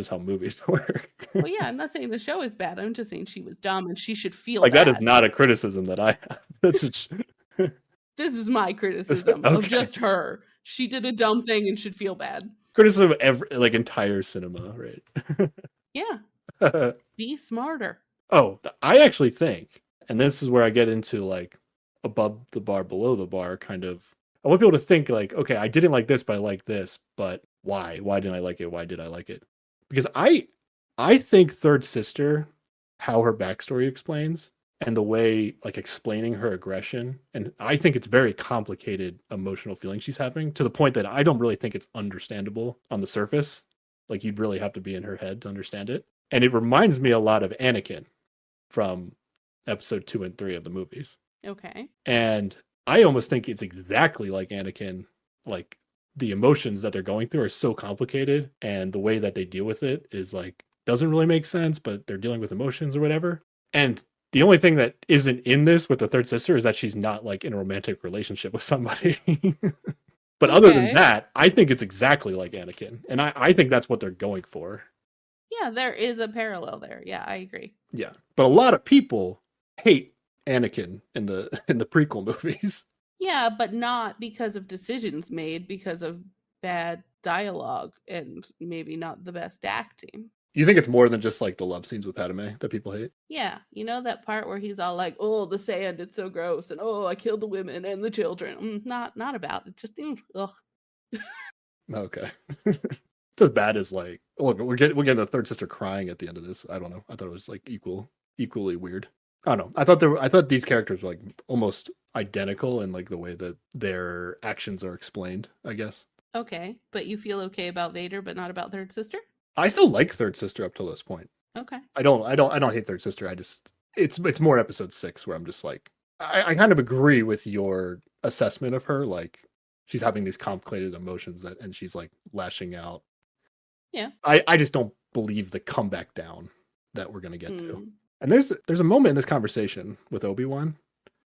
how movies work. Well, yeah, I'm not saying the show is bad. I'm just saying she was dumb and she should feel Like, that is bad. not a criticism that I have. That's just... This is my criticism of just her. She did a dumb thing and should feel bad. Criticism of entire cinema, right? Yeah. Be smarter. Oh, I actually think, and this is where I get into like above the bar, below the bar kind of. I want people to think like, okay, I didn't like this, but I like this. But why? Why didn't I like it? Why did I like it? Because I think Third Sister, how her backstory explains, and the way like explaining her aggression, and I think it's very complicated emotional feeling she's having, to the point that I don't really think it's understandable on the surface. Like, you'd really have to be in her head to understand it. And it reminds me a lot of Anakin from episode 2 and 3 of the movies. Okay. And I almost think it's exactly like Anakin. Like, the emotions that they're going through are so complicated, and the way that they deal with it is like, doesn't really make sense, but they're dealing with emotions or whatever. And the only thing that isn't in this with the third sister is that she's not like in a romantic relationship with somebody. But other than that, I think it's exactly like Anakin. And I think that's what they're going for. Yeah, there is a parallel there. Yeah, I agree. Yeah. But a lot of people hate Anakin in the prequel movies. Yeah, but not because of decisions made, because of bad dialogue and maybe not the best acting. You think it's more than just like the love scenes with Padme that people hate? Yeah, you know that part where he's all like, "Oh, the sand, it's so gross," and "Oh, I killed the women and the children." Not about it. Just ugh. Okay. It's as bad as like, look, we're getting the third sister crying at the end of this. I don't know. I thought it was like equally weird. I don't know. I thought these characters were like almost identical in like the way that their actions are explained, I guess. Okay, but you feel okay about Vader, but not about Third Sister? I still like Third Sister up till this point. Okay. I don't hate Third Sister. I just it's more episode 6 where I'm just like, I kind of agree with your assessment of her. Like, she's having these complicated emotions and she's like lashing out. Yeah. I just don't believe the comeback down that we're gonna get to. And there's a moment in this conversation with Obi-Wan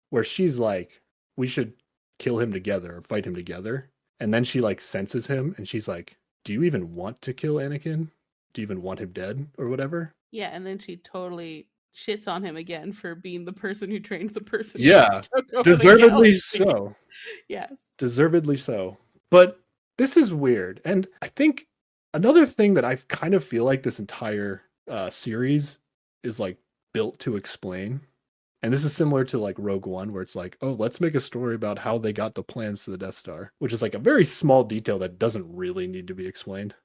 where she's like, we should kill him together or fight him together. And then she like senses him and she's like, do you even want to kill Anakin? Do you even want him dead or whatever? Yeah, and then she totally shits on him again for being the person who trained the person. Yeah, deservedly so. Yes. Deservedly so. But this is weird. And I think another thing that I kind of feel like this entire series is like built to explain. And this is similar to like Rogue One, where it's like, oh, let's make a story about how they got the plans to the Death Star, which is like a very small detail that doesn't really need to be explained.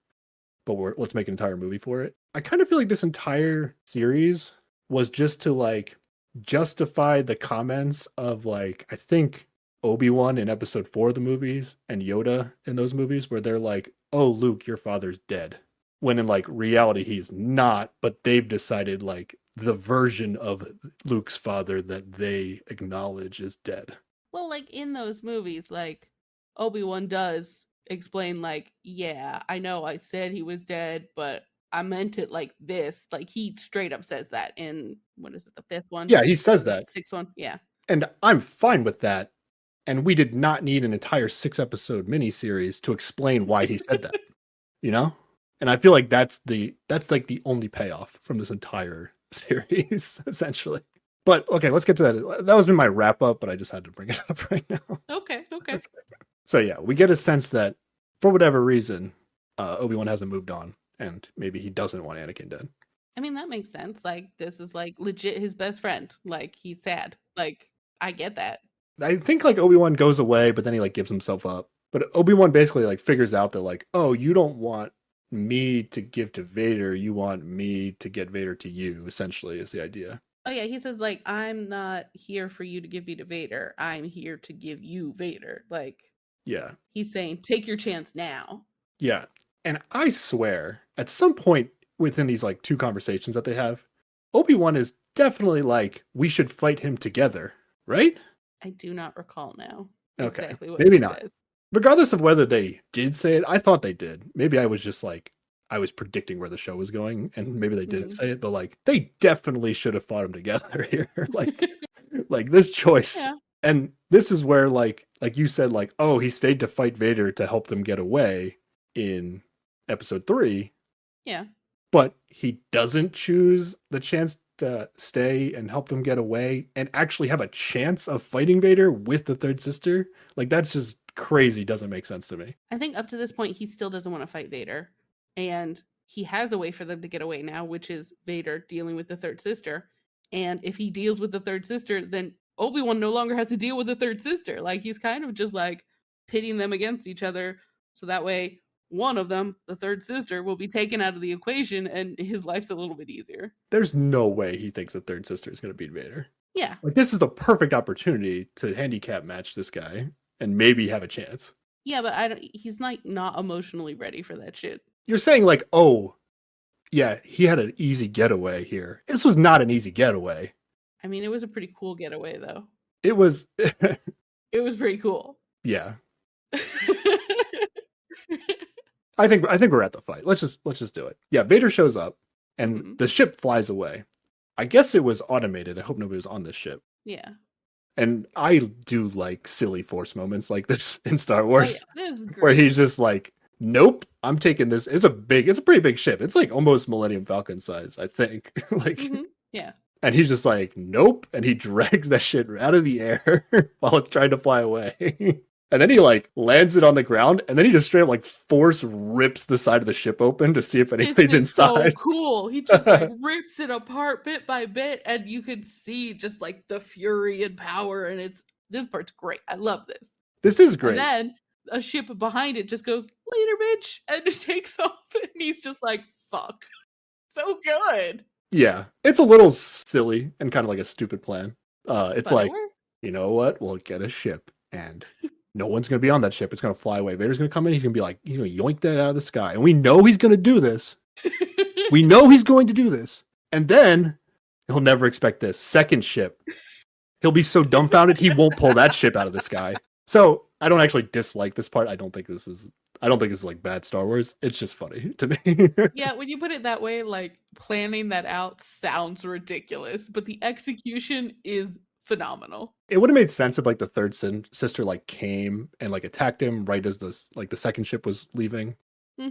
But let's make an entire movie for it. I kind of feel like this entire series was just to like justify the comments of like, I think Obi-Wan in episode 4 of the movies and Yoda in those movies, where they're like, oh, Luke, your father's dead. When in like reality, he's not, but they've decided like the version of Luke's father that they acknowledge is dead. Well, like in those movies, like Obi-Wan does explain like, yeah, I know I said he was dead, but I meant it like this. Like, he straight up says that in, what is it, the 5th one? Yeah, he says that. 6th one, yeah. And I'm fine with that. And we did not need an entire 6-episode miniseries to explain why he said that. You know? And I feel like that's like the only payoff from this entire series, essentially. But okay, let's get to that. That was my wrap up, but I just had to bring it up right now. Okay. So yeah, we get a sense that for whatever reason, Obi-Wan hasn't moved on, and maybe he doesn't want Anakin dead. I mean, that makes sense. Like, this is like legit his best friend. Like, he's sad. Like, I get that. I think like Obi-Wan goes away, but then he like gives himself up. But Obi-Wan basically like figures out that like, oh, you don't want me to give to Vader, you want me to get Vader to you, essentially, is the idea. Oh yeah, he says like, I'm not here for you to give me to Vader. I'm here to give you Vader. Like, yeah. He's saying, take your chance now. Yeah. And I swear, at some point within these like 2 conversations that they have, Obi-Wan is definitely like, we should fight him together, right? I do not recall now. Okay. Exactly what maybe not. Says. Regardless of whether they did say it, I thought they did. Maybe I was just like, I was predicting where the show was going, and maybe they didn't say it, but like, they definitely should have fought them together here. like this choice. Yeah. And this is where like like you said, like, oh, he stayed to fight Vader to help them get away in episode 3. Yeah. But he doesn't choose the chance to stay and help them get away and actually have a chance of fighting Vader with the third sister. Like, that's just crazy. Doesn't make sense to me. I think up to this point, he still doesn't want to fight Vader. And he has a way for them to get away now, which is Vader dealing with the third sister. And if he deals with the third sister, then Obi-Wan no longer has to deal with the third sister. Like, he's kind of just like pitting them against each other. So that way, one of them, the third sister, will be taken out of the equation and his life's a little bit easier. There's no way he thinks the third sister is going to beat Vader. Yeah. Like, this is the perfect opportunity to handicap match this guy and maybe have a chance. Yeah, but he's not emotionally ready for that shit. You're saying, like, oh, yeah, he had an easy getaway here. This was not an easy getaway. I mean, it was a pretty cool getaway, though. It was. It was pretty cool. Yeah. I think we're at the fight. Let's just do it. Yeah, Vader shows up and the ship flies away. I guess it was automated. I hope nobody was on this ship. Yeah. And I do like silly Force moments like this in Star Wars, this is great. where he's just like, "Nope, I'm taking this." It's a pretty big ship. It's like almost Millennium Falcon size, I think. Like, yeah. And he's just like, "Nope," and he drags that shit out of the air while it's trying to fly away. And then he like lands it on the ground, and then he just straight up like force rips the side of the ship open to see if anybody's inside. So cool. He just like rips it apart bit by bit, and you could see just like the fury and power. And this part's great. I love this. This is great. And then a ship behind it just goes, "Later, bitch," and just takes off. And he's just like, "Fuck." So good. Yeah, it's a little silly and kind of like a stupid plan. It's But like, you know what? We'll get a ship, and no one's going to be on that ship. It's going to fly away. Vader's going to come in. He's going to be like, he's going to yoink that out of the sky. And we know he's going to do this. We know he's going to do this. And then he'll never expect this. Second ship. He'll be so dumbfounded, he won't pull that ship out of the sky. So I don't actually dislike this part. I don't think this is like bad Star Wars. It's just funny to me. Yeah, when you put it that way, like planning that out sounds ridiculous, but the execution is phenomenal. It would have made sense if like the third sister like came and like attacked him right as the second ship was leaving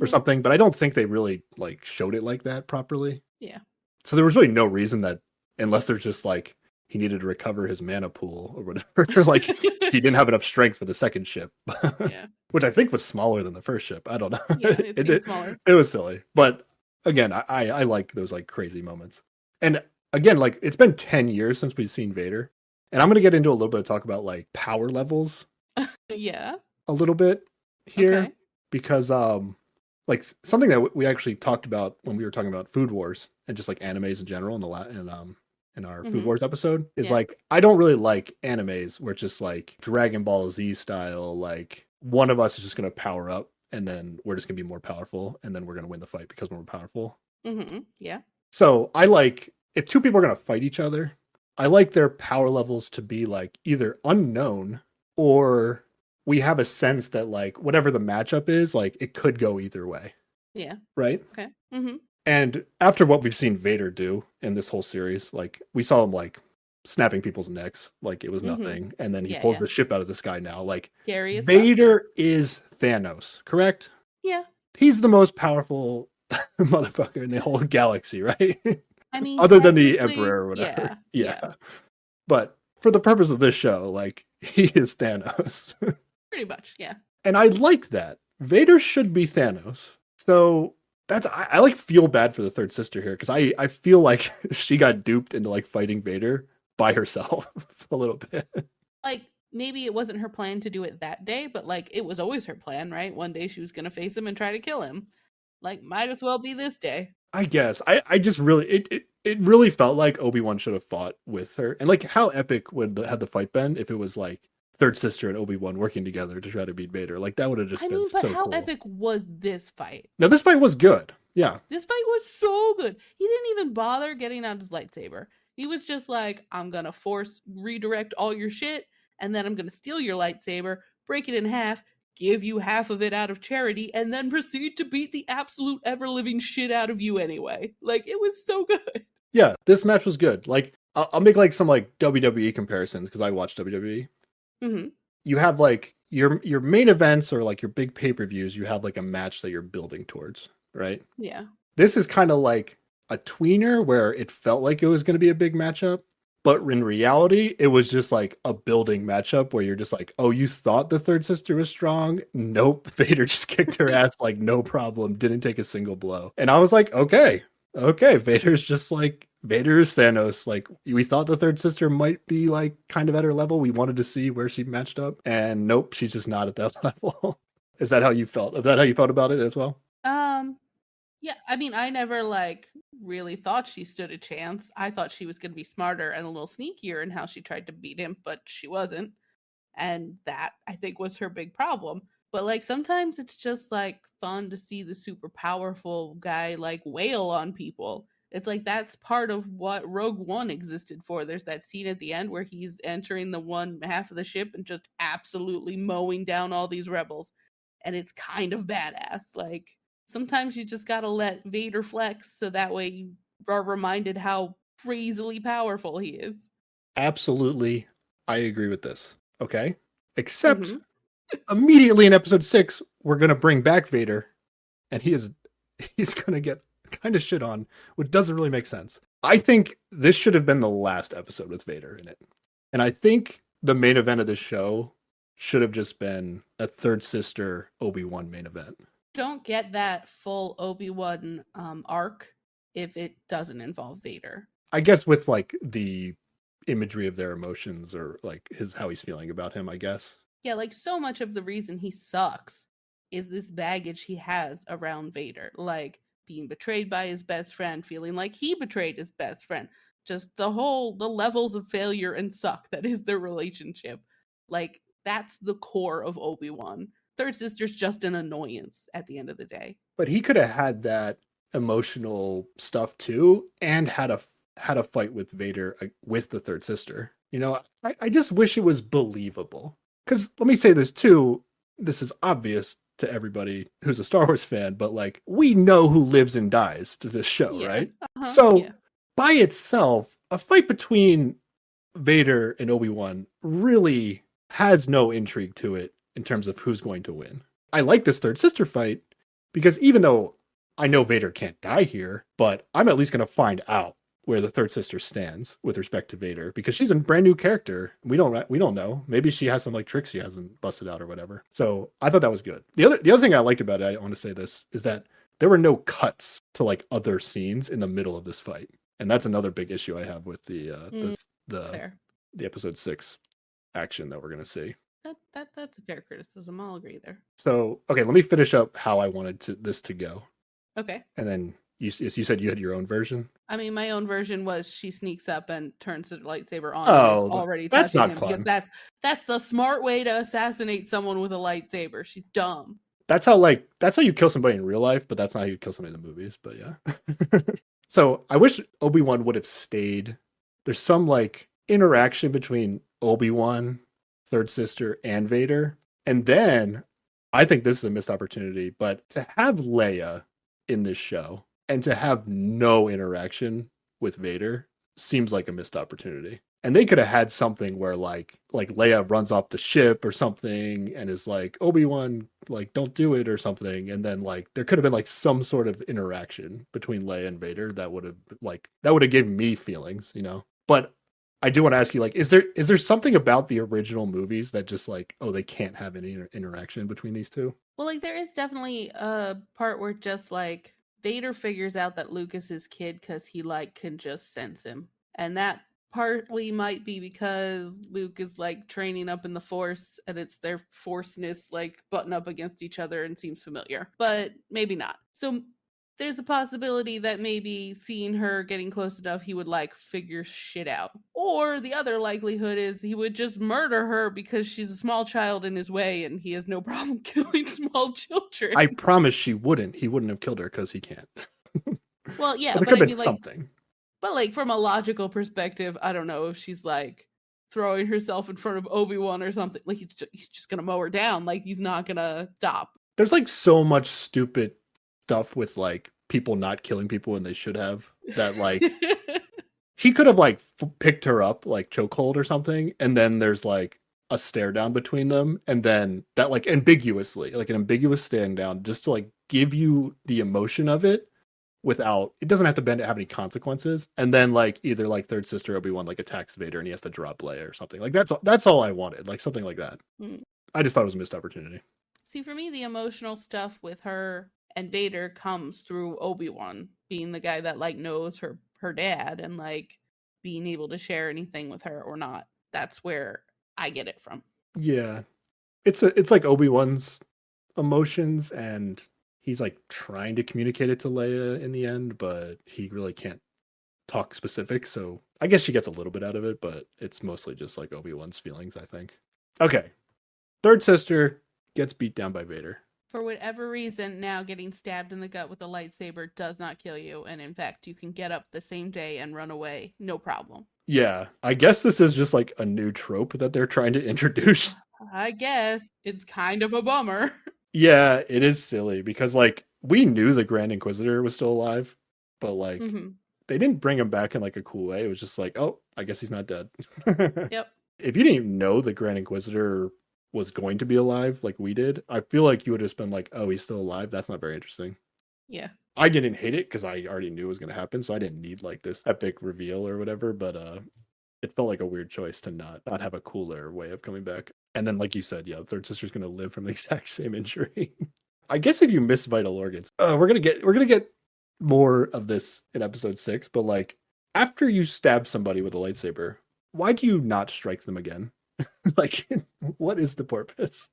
or something, but I don't think they really like showed it like that properly. Yeah. So there was really no reason that, unless there's just like he needed to recover his mana pool or whatever, like he didn't have enough strength for the second ship. Yeah. Which I think was smaller than the first ship. I don't know. Yeah, it seemed smaller. It was silly, but again, I like those like crazy moments. And again, like it's been 10 years since we've seen Vader. And I'm going to get into a little bit of talk about like power levels. Yeah. A little bit here. Okay. Because like something that we actually talked about when we were talking about Food Wars and just like animes in general in our Food Wars episode is like, I don't really like animes where it's just like Dragon Ball Z style, like one of us is just going to power up and then we're just going to be more powerful and then we're going to win the fight because we're more powerful. Yeah. So I like, if two people are going to fight each other, I like their power levels to be like either unknown or we have a sense that like whatever the matchup is, like it could go either way. Yeah. Right? Okay. And after what we've seen Vader do in this whole series, like we saw him like snapping people's necks like it was nothing. And then he pulls the ship out of the sky now. Like Vader is Thanos, correct? Yeah. He's the most powerful motherfucker in the whole galaxy, right? I mean, other than the Emperor or whatever. Yeah. But for the purpose of this show, like he is Thanos. Pretty much, yeah. And I like that. Vader should be Thanos. So that's I like feel bad for the third sister here because I feel like she got duped into like fighting Vader by herself a little bit. Like maybe it wasn't her plan to do it that day, but like it was always her plan, right? One day she was gonna face him and try to kill him. Like might as well be this day. I guess. I just really it really felt like Obi-Wan should have fought with her. And like how epic would have the fight been if it was like third sister and Obi-Wan working together to try to beat Vader? Like that would have just been so cool. But how epic was this fight? No, this fight was good. Yeah. This fight was so good. He didn't even bother getting out his lightsaber. He was just like, I'm gonna force redirect all your shit, and then I'm gonna steal your lightsaber, break it in half, give you half of it out of charity, and then proceed to beat the absolute ever-living shit out of you anyway. Like, it was so good. Yeah, this match was good. Like, I'll make like some like WWE comparisons because I watch WWE. you have like your main events or like your big pay-per-views, you have like a match that you're building towards, right? Yeah. This is kind of like a tweener where it felt like it was going to be a big matchup, but in reality, it was just like a building matchup where you're just like, oh, you thought the third sister was strong? Nope. Vader just kicked her ass like no problem, didn't take a single blow. And I was like, okay, Vader's just like Vader is Thanos. Like we thought the third sister might be like kind of at her level. We wanted to see where she matched up, and nope, she's just not at that level. Is that how you felt? Is that how you felt about it as well? Yeah, I mean, I never like really thought she stood a chance. I thought she was going to be smarter and a little sneakier in how she tried to beat him, but she wasn't. And that I think was her big problem. But like sometimes it's just like fun to see the super powerful guy like wail on people. It's like that's part of what Rogue One existed for. There's that scene at the end where he's entering the one half of the ship and just absolutely mowing down all these rebels. And it's kind of badass. Like sometimes you just gotta let Vader flex so that way you are reminded how crazily powerful he is. Absolutely, I agree with this. Okay, except Mm-hmm. immediately in episode 6, we're gonna bring back Vader, and he's gonna get kind of shit on, which doesn't really make sense. I think this should have been the last episode with Vader in it, and I think the main event of this show should have just been a third sister Obi-Wan main event. Don't get that full Obi-Wan arc if it doesn't involve Vader. I guess with like the imagery of their emotions or like his how he's feeling about him, I guess. Yeah, like so much of the reason he sucks is this baggage he has around Vader. Like being betrayed by his best friend, feeling like he betrayed his best friend. Just the levels of failure and suck that is their relationship. Like that's the core of Obi-Wan. Third sister's just an annoyance at the end of the day. But he could have had that emotional stuff too, and had a fight with Vader with the third sister. You know, I just wish it was believable. Because let me say this too. This is obvious to everybody who's a Star Wars fan, but like we know who lives and dies to this show, Yeah. right? Uh-huh. So Yeah. by itself, a fight between Vader and Obi-Wan really has no intrigue to it in terms of who's going to win. I like this third sister fight because even though I know Vader can't die here, but I'm at least going to find out where the third sister stands with respect to Vader because she's a brand new character. We don't know. Maybe she has some like tricks she hasn't busted out or whatever. So I thought that was good. The other thing I liked about it, I want to say this, is that there were no cuts to like other scenes in the middle of this fight, and that's another big issue I have with Fair. the episode 6 action that we're going to see. That's a fair criticism. I'll agree there. So, okay, let me finish up how I wanted this to go. Okay. And then you said you had your own version. I mean, my own version was she sneaks up and turns the lightsaber on and is Oh, already that's touching not him fun. because that's the smart way to assassinate someone with a lightsaber. She's dumb. That's how you kill somebody in real life, but that's not how you kill somebody in the movies. But yeah. So I wish Obi-Wan would have stayed. There's some like interaction between Obi-Wan, third sister, and Vader. And then I think this is a missed opportunity, but to have Leia in this show and to have no interaction with Vader seems like a missed opportunity. And they could have had something where like Leia runs off the ship or something and is like, Obi-Wan, like, don't do it or something. And then like there could have been like some sort of interaction between Leia and Vader that would have given me feelings, you know. But I do want to ask you, like, is there something about the original movies that just like, oh, they can't have any interaction between these two? Well, like there is definitely a part where just like Vader figures out that Luke is his kid because he like can just sense him, and that partly might be because Luke is like training up in the Force, and it's their Forceness like button up against each other and seems familiar, but maybe not. So there's a possibility that maybe seeing her getting close enough, he would like figure shit out. Or the other likelihood is he would just murder her because she's a small child in his way and he has no problem killing small children. I promise she wouldn't. He wouldn't have killed her because he can't. Well, yeah, But there but could I have mean, been like, something. but like from a logical perspective, I don't know if she's like throwing herself in front of Obi-Wan or something. Like he's just gonna mow her down. Like he's not gonna stop. There's like so much stupid stuff with like people not killing people when they should have, that like he could have like picked her up like chokehold or something, and then there's like a stare down between them, and then that like ambiguously, like an ambiguous stand down, just to like give you the emotion of it without it doesn't have to have any consequences. And then like either like third sister Obi-Wan like attacks Vader and he has to drop Leia or something. Like that's all I wanted, like something like that. I just thought it was a missed opportunity. See, for me, the emotional stuff with her and Vader comes through Obi-Wan being the guy that like knows her dad and like being able to share anything with her or not. That's where I get it from. Yeah. It's like Obi-Wan's emotions, and he's like trying to communicate it to Leia in the end, but he really can't talk specifics. So I guess she gets a little bit out of it, but it's mostly just like Obi-Wan's feelings, I think. Okay. Third sister gets beat down by Vader. For whatever reason, now getting stabbed in the gut with a lightsaber does not kill you. And in fact, you can get up the same day and run away. No problem. Yeah. I guess this is just like a new trope that they're trying to introduce. I guess it's kind of a bummer. Yeah, it is silly because like we knew the Grand Inquisitor was still alive, but like they didn't bring him back in like a cool way. It was just like, oh, I guess he's not dead. Yep. If you didn't even know the Grand Inquisitor was going to be alive like we did, I feel like you would have just been like, oh, he's still alive. That's not very interesting. Yeah. I didn't hate it because I already knew it was going to happen, so I didn't need like this epic reveal or whatever, but it felt like a weird choice to not have a cooler way of coming back. And then, like you said, yeah, the third sister's going to live from the exact same injury. I guess if you miss vital organs, we're gonna get more of this in episode 6. But like, after you stab somebody with a lightsaber, why do you not strike them again? Like, what is the purpose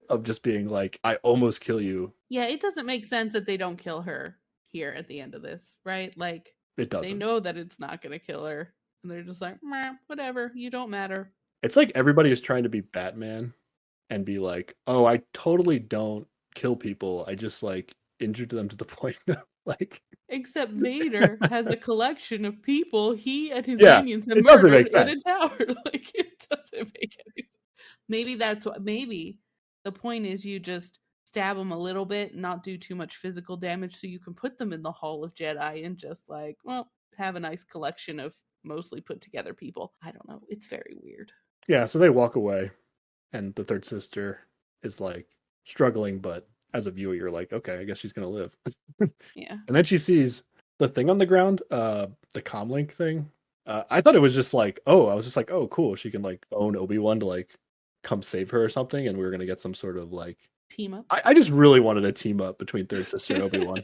of just being like, I almost kill you? Yeah, it doesn't make sense that they don't kill her here at the end of this, right? Like, it doesn't. They know that it's not going to kill her, and they're just like, meh, whatever, you don't matter. It's like everybody is trying to be Batman and be like, oh, I totally don't kill people. I just like injured them to the point of like. Except Vader has a collection of people he and his minions have murdered in a tower. Like, it doesn't make any sense. Maybe that's what. Maybe the point is you just stab them a little bit, not do too much physical damage, so you can put them in the Hall of Jedi and just like, well, have a nice collection of mostly put together people. I don't know. It's very weird. Yeah, so they walk away, and the third sister is like struggling, but as a viewer, you're like, okay, I guess she's gonna live. Yeah. And then she sees the thing on the ground, the comlink thing. I thought it was just like, I was just like, oh, cool. She can like phone Obi-Wan to like come save her or something, and we were gonna get some sort of like team up. I just really wanted a team up between third sister and Obi-Wan.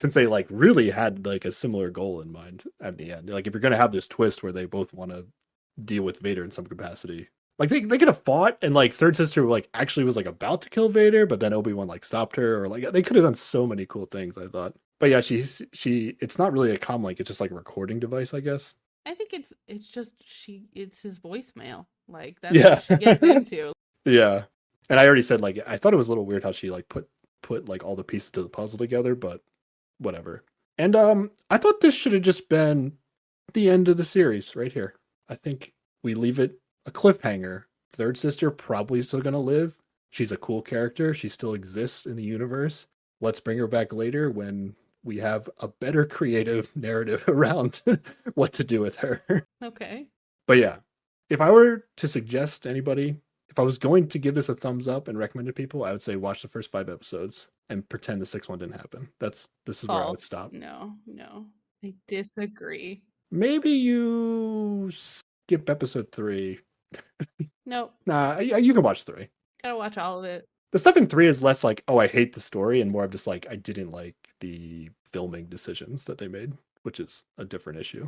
Since they like really had like a similar goal in mind at the end. Like if you're gonna have this twist where they both want to deal with Vader in some capacity. Like they could have fought, and like third sister like actually was like about to kill Vader, but then Obi-Wan like stopped her, or like they could have done so many cool things, I thought. But yeah, she it's not really a comlink, it's just like a recording device, I guess. I think it's just it's his voicemail. Like that's what she gets into. Yeah. And I already said like I thought it was a little weird how she like put like all the pieces to the puzzle together, but whatever. And I thought this should have just been the end of the series right here. I think we leave it a cliffhanger. Third sister probably still gonna live. She's a cool character. She still exists in the universe. Let's bring her back later when we have a better creative narrative around what to do with her. Okay. But yeah, if I were to suggest anybody, if I was going to give this a thumbs up and recommend to people, I would say watch the first 5 episodes and pretend the 6th one didn't happen. This is False. Where I would stop. No, I disagree. Maybe you skip episode 3. Nope. Nah, you can watch 3. Gotta watch all of it. The stuff in 3 is less like, oh, I hate the story, and more of just like, I didn't like the filming decisions that they made, which is a different issue.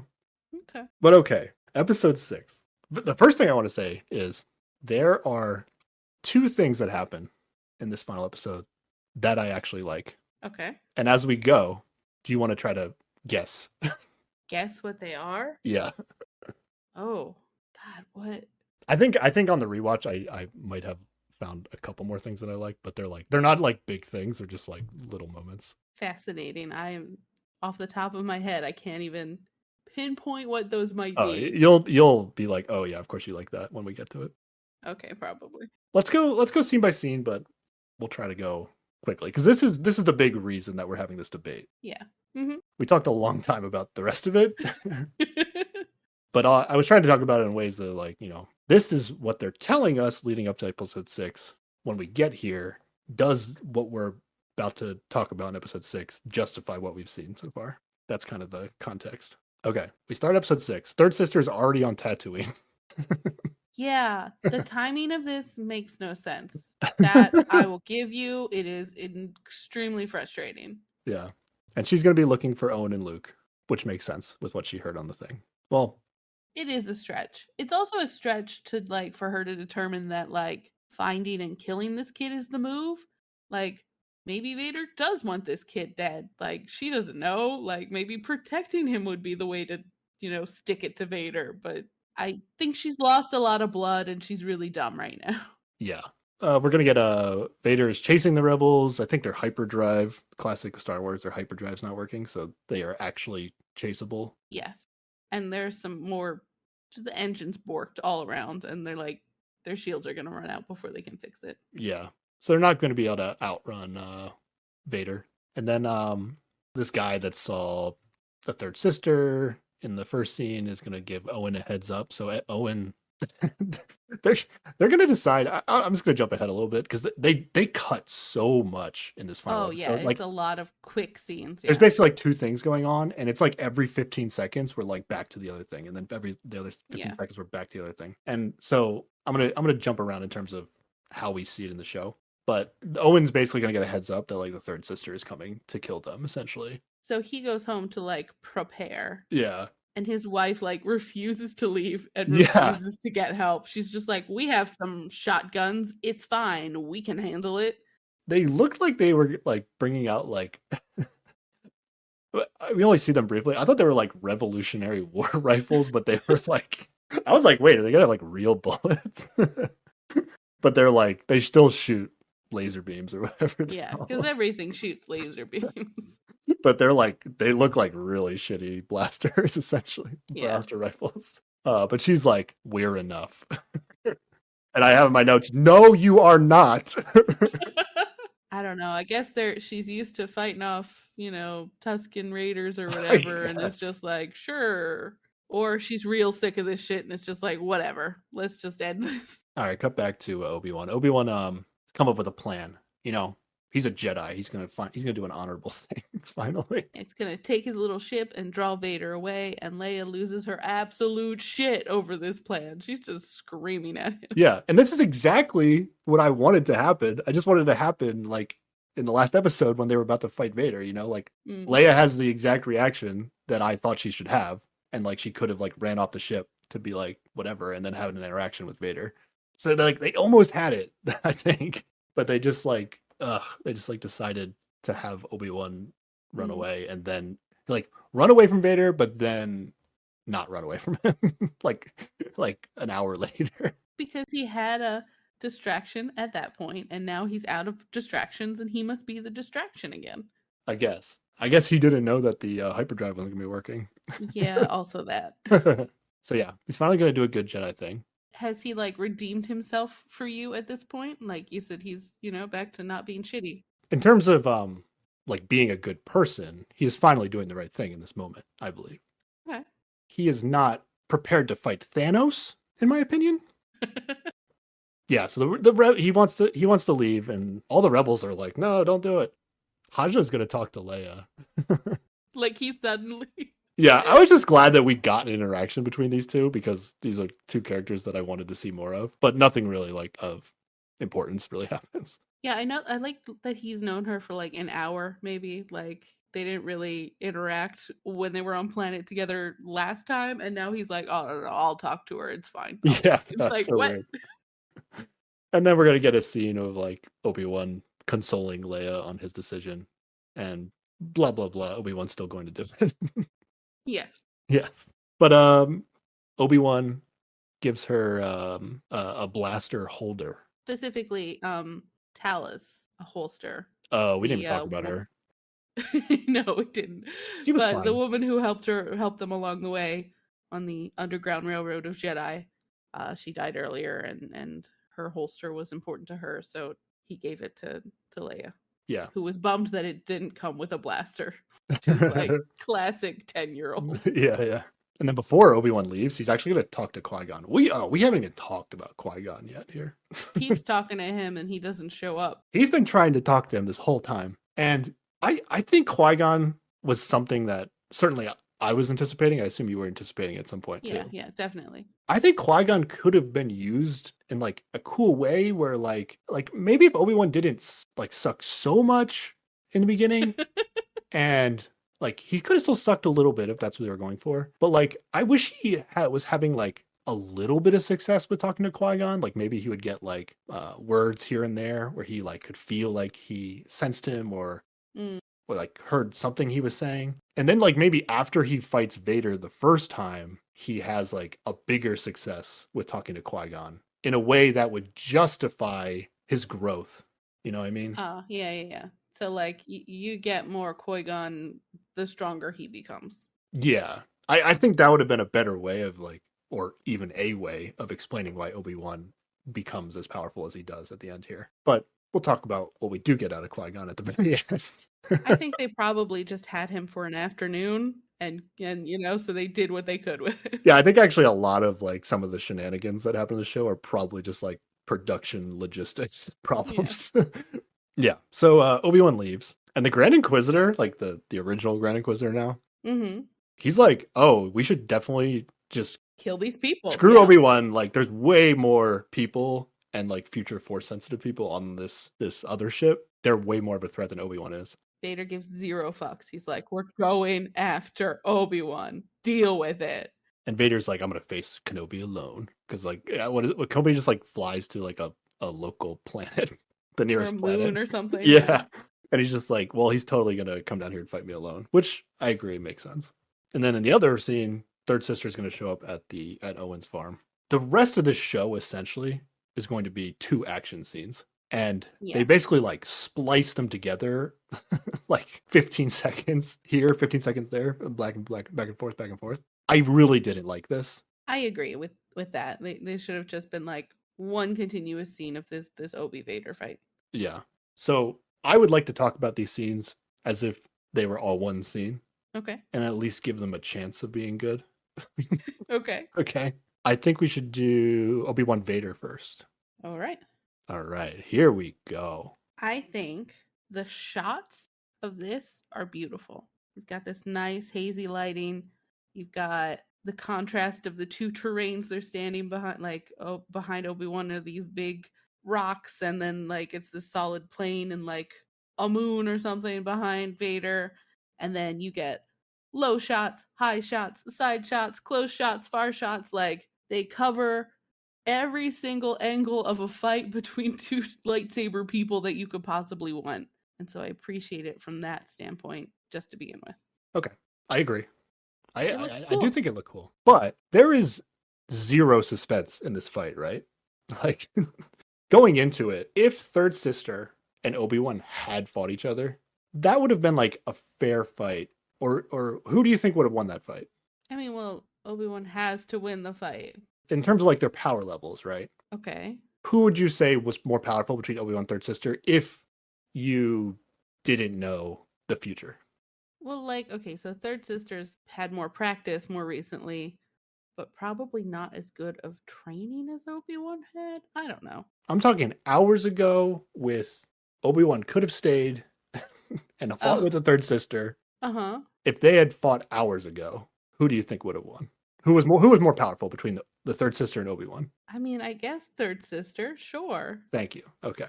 Okay. But okay, episode 6. The first thing I want to say is there are 2 things that happen in this final episode that I actually like. Okay. And as we go, do you want to try to guess? Guess what they are? Yeah. Oh, God, what? I think on the rewatch, I might have found a couple more things that I like, but they're not like big things. They're just like little moments. Fascinating. I am off the top of my head. I can't even pinpoint what those might be. You'll be like, oh yeah, of course you like that when we get to it. Okay, probably. Let's go scene by scene, but we'll try to go quickly because this is the big reason that we're having this debate. Yeah. Mm-hmm. We talked a long time about the rest of it. But I was trying to talk about it in ways that, like, this is what they're telling us leading up to episode 6. When we get here, does what we're about to talk about in episode 6 justify what we've seen so far? That's kind of the context. Okay, we start episode 6. Third sister is already on Tatooine. Yeah, the timing of this makes no sense. That I will give you. It is extremely frustrating. Yeah. And she's going to be looking for Owen and Luke, which makes sense with what she heard on the thing. Well, it is a stretch. It's also a stretch to like for her to determine that like finding and killing this kid is the move. Like maybe Vader does want this kid dead. Like she doesn't know. Like maybe protecting him would be the way to, stick it to Vader, but I think she's lost a lot of blood and she's really dumb right now. Yeah. We're going to get Vader is chasing the rebels. I think their hyperdrive, classic Star Wars, their hyperdrive's not working, so they are actually chaseable. Yes. And there's some more, just the engine's borked all around, and they're like, their shields are going to run out before they can fix it. Yeah. So they're not going to be able to outrun Vader. And then this guy that saw the third sister in the first scene is going to give Owen a heads up. So Owen, they're going to decide. I'm just going to jump ahead a little bit because they cut so much in this final episode. It's a lot of quick scenes. There's basically like two things going on, and it's like every 15 seconds we're like back to the other thing, and then the other 15 seconds we're back to the other thing. And so I'm gonna jump around in terms of how we see it in the show. But Owen's basically gonna get a heads up that like the third sister is coming to kill them, essentially. So he goes home to like prepare. Yeah. And his wife like refuses to leave and refuses to get help. She's just like, we have some shotguns. It's fine. We can handle it. They looked like they were like bringing out like we only see them briefly. I thought they were like Revolutionary War rifles, but they were like I was like, wait, are they gonna have like real bullets? But they're like they still shoot laser beams or whatever. Yeah, because everything shoots laser beams. But they're like they look like really shitty blasters, essentially. Blaster rifles. But she's like, we're enough. And I have in my notes, no, you are not. I don't know. I guess she's used to fighting off, Tusken Raiders or whatever, and it's just like, sure. Or she's real sick of this shit, and it's just like, whatever. Let's just end this. All right, cut back to Obi-Wan. Obi-Wan come up with a plan. He's a Jedi. He's gonna do an honorable thing. Finally, it's gonna take his little ship and draw Vader away, and Leia loses her absolute shit over this plan. She's just screaming at him. Yeah, and this is exactly what I wanted to happen. I just wanted to happen like in the last episode when they were about to fight Vader. Leia has the exact reaction that I thought she should have, and like she could have like ran off the ship to be like whatever, and then have an interaction with Vader. So they almost had it, I think, but they just decided to have Obi-Wan run away and then like run away from Vader, but then not run away from him like an hour later. Because he had a distraction at that point, and now he's out of distractions, and he must be the distraction again. I guess he didn't know that the hyperdrive wasn't gonna be working. Yeah, also that. So yeah, he's finally gonna do a good Jedi thing. Has he like redeemed himself for you at this point? Like you said, he's back to not being shitty. In terms of like being a good person, he is finally doing the right thing in this moment, I believe. Okay. He is not prepared to fight Thanos, in my opinion. Yeah, so he wants to leave, and all the rebels are like, no, don't do it. Haja's gonna talk to Leia. Like he suddenly. Yeah, I was just glad that we got an interaction between these two because these are two characters that I wanted to see more of, but nothing really like of importance really happens. Yeah, I know. I like that he's known her for like an hour, maybe. Like they didn't really interact when they were on planet together last time, and now he's like, "Oh, no, I'll talk to her. It's fine." Yeah, it's that's like so what? Weird. And then we're gonna get a scene of like Obi-Wan consoling Leia on his decision, and blah blah blah. Obi-Wan's still going to do it. Yes, but Obi-Wan gives her a blaster holder. Specifically, Talus, a holster. Oh, we didn't talk about her. No, we didn't. She was fine. The woman who helped them along the way on the Underground Railroad of Jedi, she died earlier, and her holster was important to her, so he gave it to Leia. Yeah. Who was bummed that it didn't come with a blaster. Which is like classic 10-year-old. Yeah. And then before Obi-Wan leaves, he's actually going to talk to Qui-Gon. We haven't even talked about Qui-Gon yet here. Keeps talking to him and he doesn't show up. He's been trying to talk to him this whole time. And I think Qui-Gon was something that certainly I was anticipating. I assume you were anticipating at some point too. Yeah, definitely. I think Qui-Gon could have been used in like a cool way where like maybe if Obi-Wan didn't like suck so much in the beginning and like he could have still sucked a little bit if that's what they were going for. But like I wish he was having like a little bit of success with talking to Qui-Gon. Like maybe he would get like words here and there where he like could feel like he sensed him or like heard something he was saying. And then like maybe after he fights Vader the first time, he has like a bigger success with talking to Qui-Gon in a way that would justify his growth. You know what I mean? Yeah. So like you get more Qui-Gon the stronger he becomes. Yeah. I think that would have been a better way of like, or even a way of explaining why Obi-Wan becomes as powerful as he does at the end here. But we'll talk about what we do get out of Qui-Gon at the very end. I think they probably just had him for an afternoon and you know, so they did what they could with it. Yeah, I think actually a lot of like some of the shenanigans that happen in the show are probably just like production logistics problems. Yeah. So Obi-Wan leaves and the Grand Inquisitor, like the original Grand Inquisitor now, he's like, oh, we should definitely just kill these people. Screw Obi-Wan. Like there's way more people and like future force sensitive people on this other ship. They're way more of a threat than Obi-Wan is. Vader gives zero fucks. He's like, we're going after Obi-Wan. Deal with it. And Vader's like, I'm gonna face Kenobi alone. Because like what Kenobi just like flies to like a local planet. The nearest or a moon planet or something. Yeah. And he's just like, well, he's totally gonna come down here and fight me alone. Which I agree makes sense. And then in the other scene, Third Sister is going to show up at Owen's farm. The rest of the show essentially is going to be 2 action scenes. And they basically like splice them together like 15 seconds here, 15 seconds there, back and forth. I really didn't like this. I agree with that. They should have just been like one continuous scene of this Obi Vader fight. Yeah. So I would like to talk about these scenes as if they were all one scene. Okay. And at least give them a chance of being good. Okay. Okay. I think we should do Obi-Wan Vader first. All right. Here we go. I think the shots of this are beautiful. You've got this nice hazy lighting. You've got the contrast of the 2 terrains they're standing behind, like behind Obi-Wan are these big rocks, and then like it's the solid plain and like a moon or something behind Vader. And then you get low shots, high shots, side shots, close shots, far shots. Like they cover every single angle of a fight between 2 lightsaber people that you could possibly want. And so I appreciate it from that standpoint, just to begin with. Okay. I agree. I cool. do think it looked cool. But there is zero suspense in this fight, right? Like going into it, if Third Sister and Obi-Wan had fought each other, that would have been like a fair fight. Or who do you think would have won that fight? I mean, well, Obi-Wan has to win the fight. In terms of like their power levels, right? Okay. Who would you say was more powerful between Obi-Wan and Third Sister if you didn't know the future? Well, like, okay, so Third Sister's had more practice more recently, but probably not as good of training as Obi-Wan had. I don't know. I'm talking hours ago with Obi-Wan could have stayed and fought with the Third Sister. If they had fought hours ago, who do you think would have won? Who was more powerful between the Third Sister and Obi-Wan? I mean, I guess Third Sister, sure. Thank you. Okay.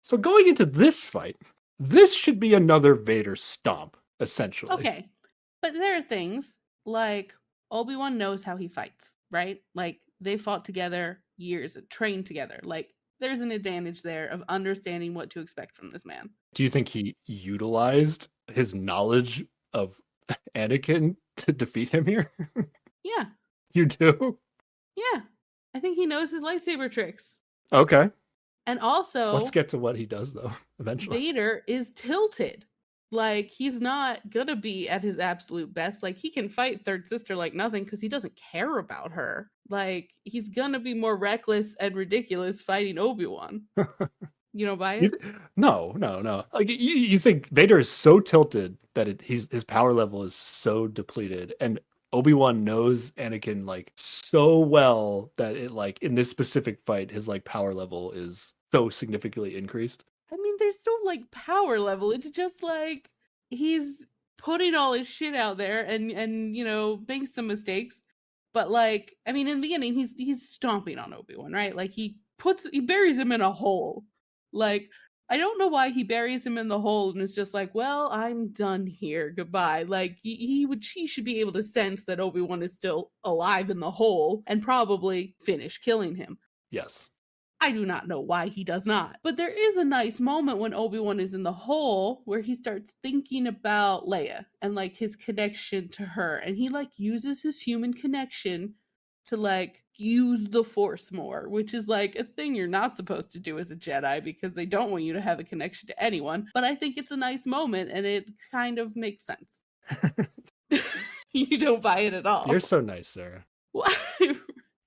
So going into this fight, this should be another Vader stomp, essentially. Okay. But there are things like Obi-Wan knows how he fights, right? Like they fought together years, trained together. Like there's an advantage there of understanding what to expect from this man. Do you think he utilized his knowledge of Anakin to defeat him here? Yeah. You do? Yeah. I think he knows his lightsaber tricks. Okay. And also, let's get to what he does, though, eventually. Vader is tilted. Like, he's not gonna be at his absolute best. Like, he can fight Third Sister like nothing because he doesn't care about her. Like, he's gonna be more reckless and ridiculous fighting Obi-Wan. You don't buy it? No. Like, you think Vader is so tilted that his power level is so depleted. And Obi-Wan knows Anakin like so well that it like in this specific fight, his like power level is so significantly increased. I mean, there's no like power level. It's just like he's putting all his shit out there and makes some mistakes. But like, I mean, in the beginning, he's stomping on Obi-Wan, right? Like he buries him in a hole. Like I don't know why he buries him in the hole and is just like, well, I'm done here. Goodbye. Like he should be able to sense that Obi-Wan is still alive in the hole and probably finish killing him. Yes. I do not know why he does not. But there is a nice moment when Obi-Wan is in the hole where he starts thinking about Leia and like his connection to her. And he like uses his human connection to like use the Force more, which is like a thing you're not supposed to do as a Jedi because they don't want you to have a connection to anyone. But I think it's a nice moment and it kind of makes sense. You don't buy it at all. You're so nice, Sarah. Why?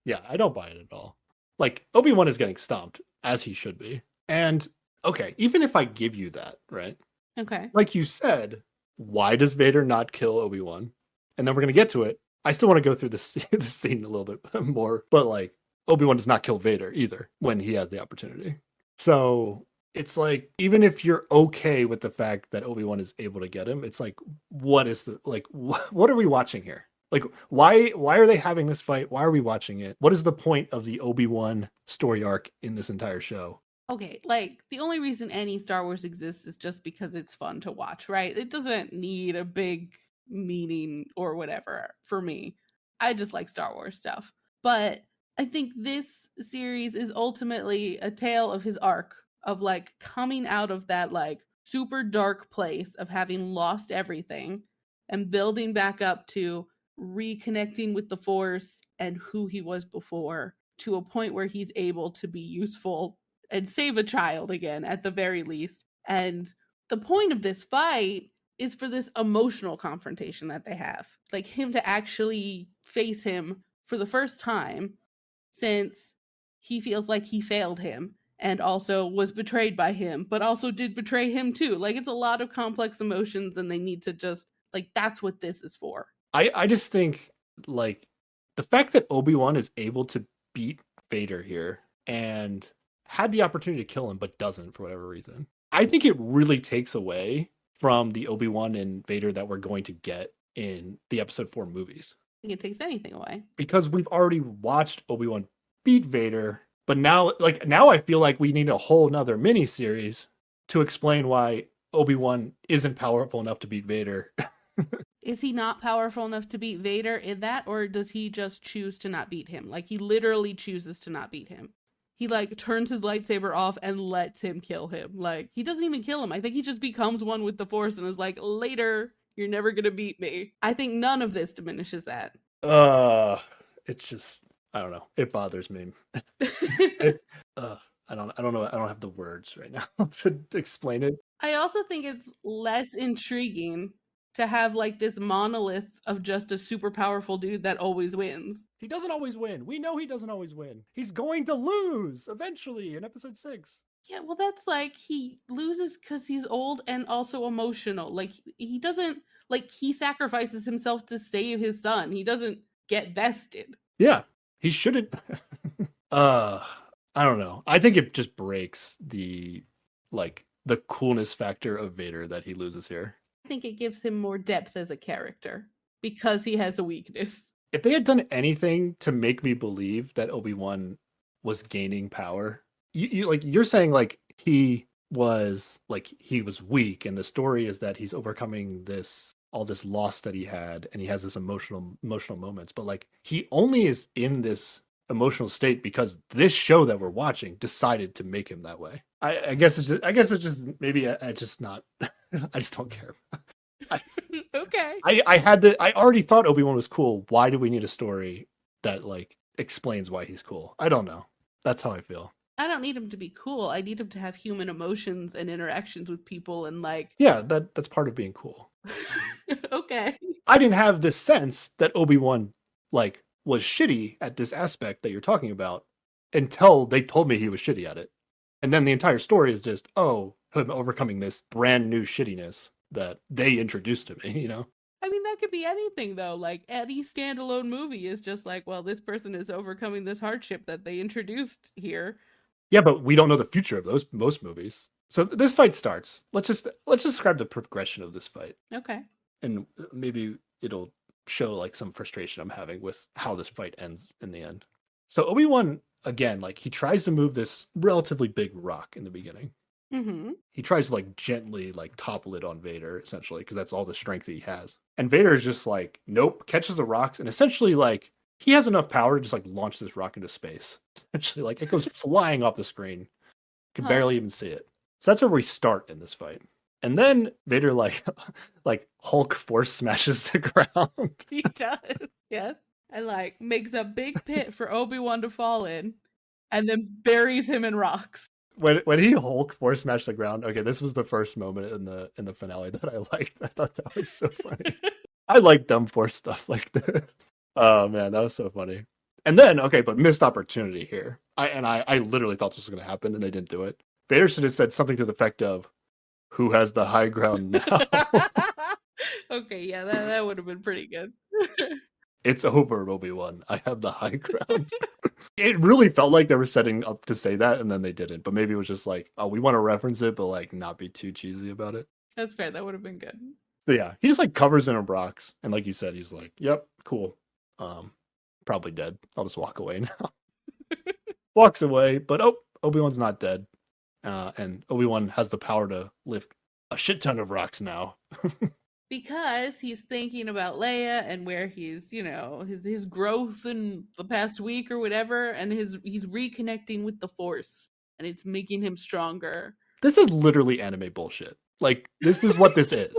Yeah, I don't buy it at all. Like, Obi-Wan is getting stomped, as he should be. And, okay, even if I give you that, right? Okay. Like you said, why does Vader not kill Obi-Wan? And then we're going to get to it. I still want to go through the scene a little bit more. But, like, Obi-Wan does not kill Vader either when he has the opportunity. So, it's like, even if you're okay with the fact that Obi-Wan is able to get him, it's like, what are we watching here? Like, why are they having this fight? Why are we watching it? What is the point of the Obi-Wan story arc in this entire show? Okay, like, the only reason any Star Wars exists is just because it's fun to watch, right? It doesn't need a big meaning or whatever for me. I just like Star Wars stuff. But I think this series is ultimately a tale of his arc of, like, coming out of that, like, super dark place of having lost everything and building back up to reconnecting with the Force and who he was before to a point where he's able to be useful and save a child again at the very least. And the point of this fight is for this emotional confrontation that they have. Like him to actually face him for the first time since he feels like he failed him and also was betrayed by him, but also did betray him too. Like it's a lot of complex emotions and they need to just like that's what this is for. I just think like the fact that Obi-Wan is able to beat Vader here and had the opportunity to kill him but doesn't for whatever reason. I think it really takes away from the Obi-Wan and Vader that we're going to get in the episode 4 movies. I think it takes anything away. Because we've already watched Obi-Wan beat Vader, but now I feel like we need a whole nother miniseries to explain why Obi-Wan isn't powerful enough to beat Vader. Is he not powerful enough to beat Vader in that, or does he just choose to not beat him? Like, he literally chooses to not beat him. He, like, turns his lightsaber off and lets him kill him. Like, he doesn't even kill him. I think he just becomes one with the Force and is like, later, you're never gonna beat me. I think none of this diminishes that. It's just, I don't know. It bothers me. I don't know. I don't have the words right now to explain it. I also think it's less intriguing to have like this monolith of just a super powerful dude that always wins. He doesn't always win. We know he doesn't always win. He's going to lose eventually in episode 6. Yeah, well, that's like he loses because he's old and also emotional. Like he doesn't like he sacrifices himself to save his son. He doesn't get vested. Yeah, he shouldn't. I don't know. I think it just breaks the coolness factor of Vader that he loses here. I think it gives him more depth as a character because he has a weakness. If they had done anything to make me believe that Obi-Wan was gaining power, you're saying like he was weak, and the story is that he's overcoming all this loss that he had, and he has this emotional moments. But like he only is in this emotional state because this show that we're watching decided to make him that way. I guess it's just maybe I just not. I just don't care. Okay. I already thought Obi-Wan was cool. Why do we need a story that like explains why he's cool? I don't know. That's how I feel. I don't need him to be cool. I need him to have human emotions and interactions with people and like yeah, that's part of being cool. Okay. I didn't have this sense that Obi-Wan like was shitty at this aspect that you're talking about until they told me he was shitty at it. And then the entire story is just, him overcoming this brand new shittiness that they introduced to me, you know? I mean, that could be anything though. Like any standalone movie is just like, well, this person is overcoming this hardship that they introduced here. Yeah, but we don't know the future of those most movies. So this fight starts. Let's describe the progression of this fight, Okay. and maybe it'll show like some frustration I'm having with how this fight ends in the end. So Obi-Wan again, like he tries to move this relatively big rock in the beginning. Mm-hmm. He tries to like gently like topple it on Vader essentially because that's all the strength that he has. And Vader is just like, nope, catches the rocks and essentially like he has enough power to just like launch this rock into space. Essentially, like it goes flying off the screen. Could barely even see it. So that's where we start in this fight. And then Vader like like Hulk force smashes the ground. He does, yes. And like makes a big pit for Obi-Wan to fall in and then buries him in rocks. When he Hulk force smashed the ground, okay, this was the first moment in the finale that I liked. I thought that was so funny. I like dumb force stuff like this. Oh man, that was so funny. And then, okay, but missed opportunity here. I literally thought this was going to happen, and they didn't do it. Vader should have said something to the effect of, "Who has the high ground now?" Okay, yeah, that would have been pretty good. It's over, Obi-Wan. I have the high ground. It really felt like they were setting up to say that, and then they didn't. But maybe it was just like, oh, we want to reference it, but like not be too cheesy about it. That's fair. That would have been good. So yeah, he just like covers in a rocks, and like you said, he's like, "Yep, cool. Probably dead. I'll just walk away now." Walks away, but Obi-Wan's not dead. And Obi-Wan has the power to lift a shit ton of rocks now. Because he's thinking about Leia and where he's, you know, his growth in the past week or whatever, and he's reconnecting with the Force, and it's making him stronger. This is literally anime bullshit. Like, this is what this is.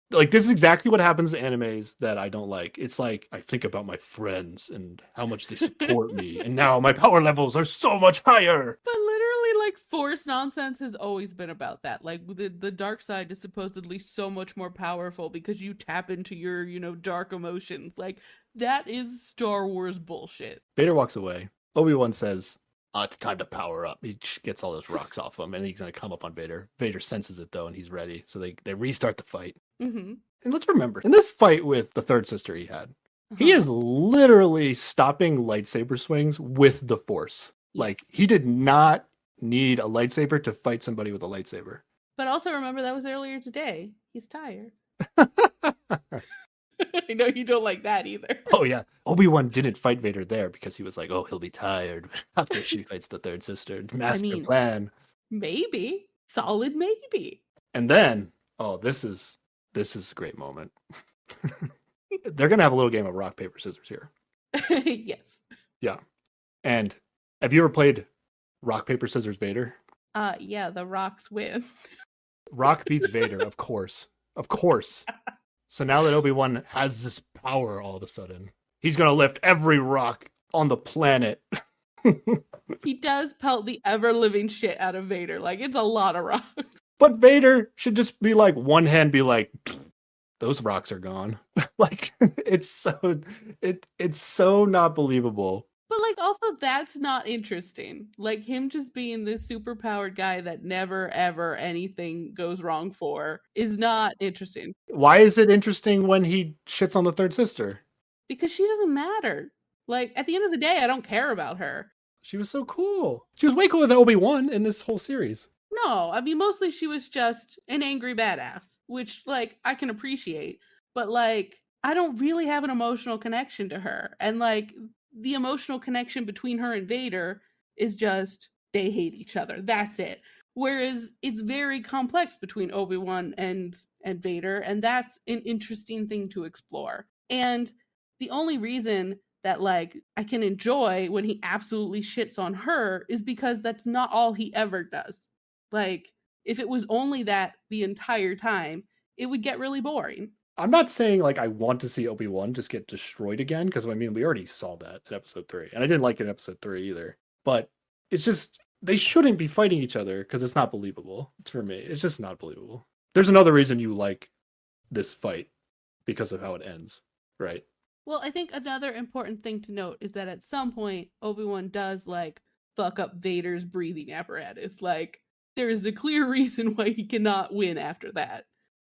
Like, this is exactly what happens in animes that I don't like. It's like, I think about my friends and how much they support me, and now my power levels are so much higher. But literally, like, Force nonsense has always been about that. Like, the dark side is supposedly so much more powerful because you tap into your, you know, dark emotions. Like, that is Star Wars bullshit. Vader walks away. Obi-Wan says, it's time to power up. He gets all those rocks off him, and he's going to come up on Vader. Vader senses it, though, and he's ready. So they restart the fight. Mm-hmm. And let's remember, in this fight with the third sister he had, he is literally stopping lightsaber swings with the Force. Yes. Like, he did not need a lightsaber to fight somebody with a lightsaber. But also remember, that was earlier today. He's tired. I know you don't like that either. Oh, yeah. Obi-Wan didn't fight Vader there because he was like, oh, he'll be tired after she fights the third sister. Master plan. Maybe. Solid maybe. And then, oh, this is a great moment. They're going to have a little game of rock, paper, scissors here. Yes. Yeah. And have you ever played rock, paper, scissors, Vader? Yeah, the rocks win. Rock beats Vader, of course. Of course. So now that Obi-Wan has this power all of a sudden, he's going to lift every rock on the planet. He does pelt the ever-living shit out of Vader. Like, it's a lot of rocks. But Vader should just be like, one hand be like, those rocks are gone. Like, it's so not believable. But, like, also, that's not interesting. Like, him just being this super-powered guy that never, ever anything goes wrong for is not interesting. Why is it interesting when he shits on the third sister? Because she doesn't matter. Like, at the end of the day, I don't care about her. She was so cool. She was way cooler than Obi-Wan in this whole series. No, I mean, mostly she was just an angry badass, which, like, I can appreciate. But, like, I don't really have an emotional connection to her. And, like, the emotional connection between her and Vader is just they hate each other. That's it. Whereas it's very complex between Obi-Wan and Vader, and that's an interesting thing to explore. And the only reason that, like, I can enjoy when he absolutely shits on her is because that's not all he ever does. Like, if it was only that the entire time, it would get really boring. I'm not saying, like, I want to see Obi-Wan just get destroyed again, because, I mean, we already saw that in episode 3. And I didn't like it in episode 3 either. But it's just, they shouldn't be fighting each other, because it's not believable. It's for me. It's just not believable. There's another reason you like this fight, because of how it ends, right? Well, I think another important thing to note is that at some point, Obi-Wan does, like, fuck up Vader's breathing apparatus. Like, there is a clear reason why he cannot win after that.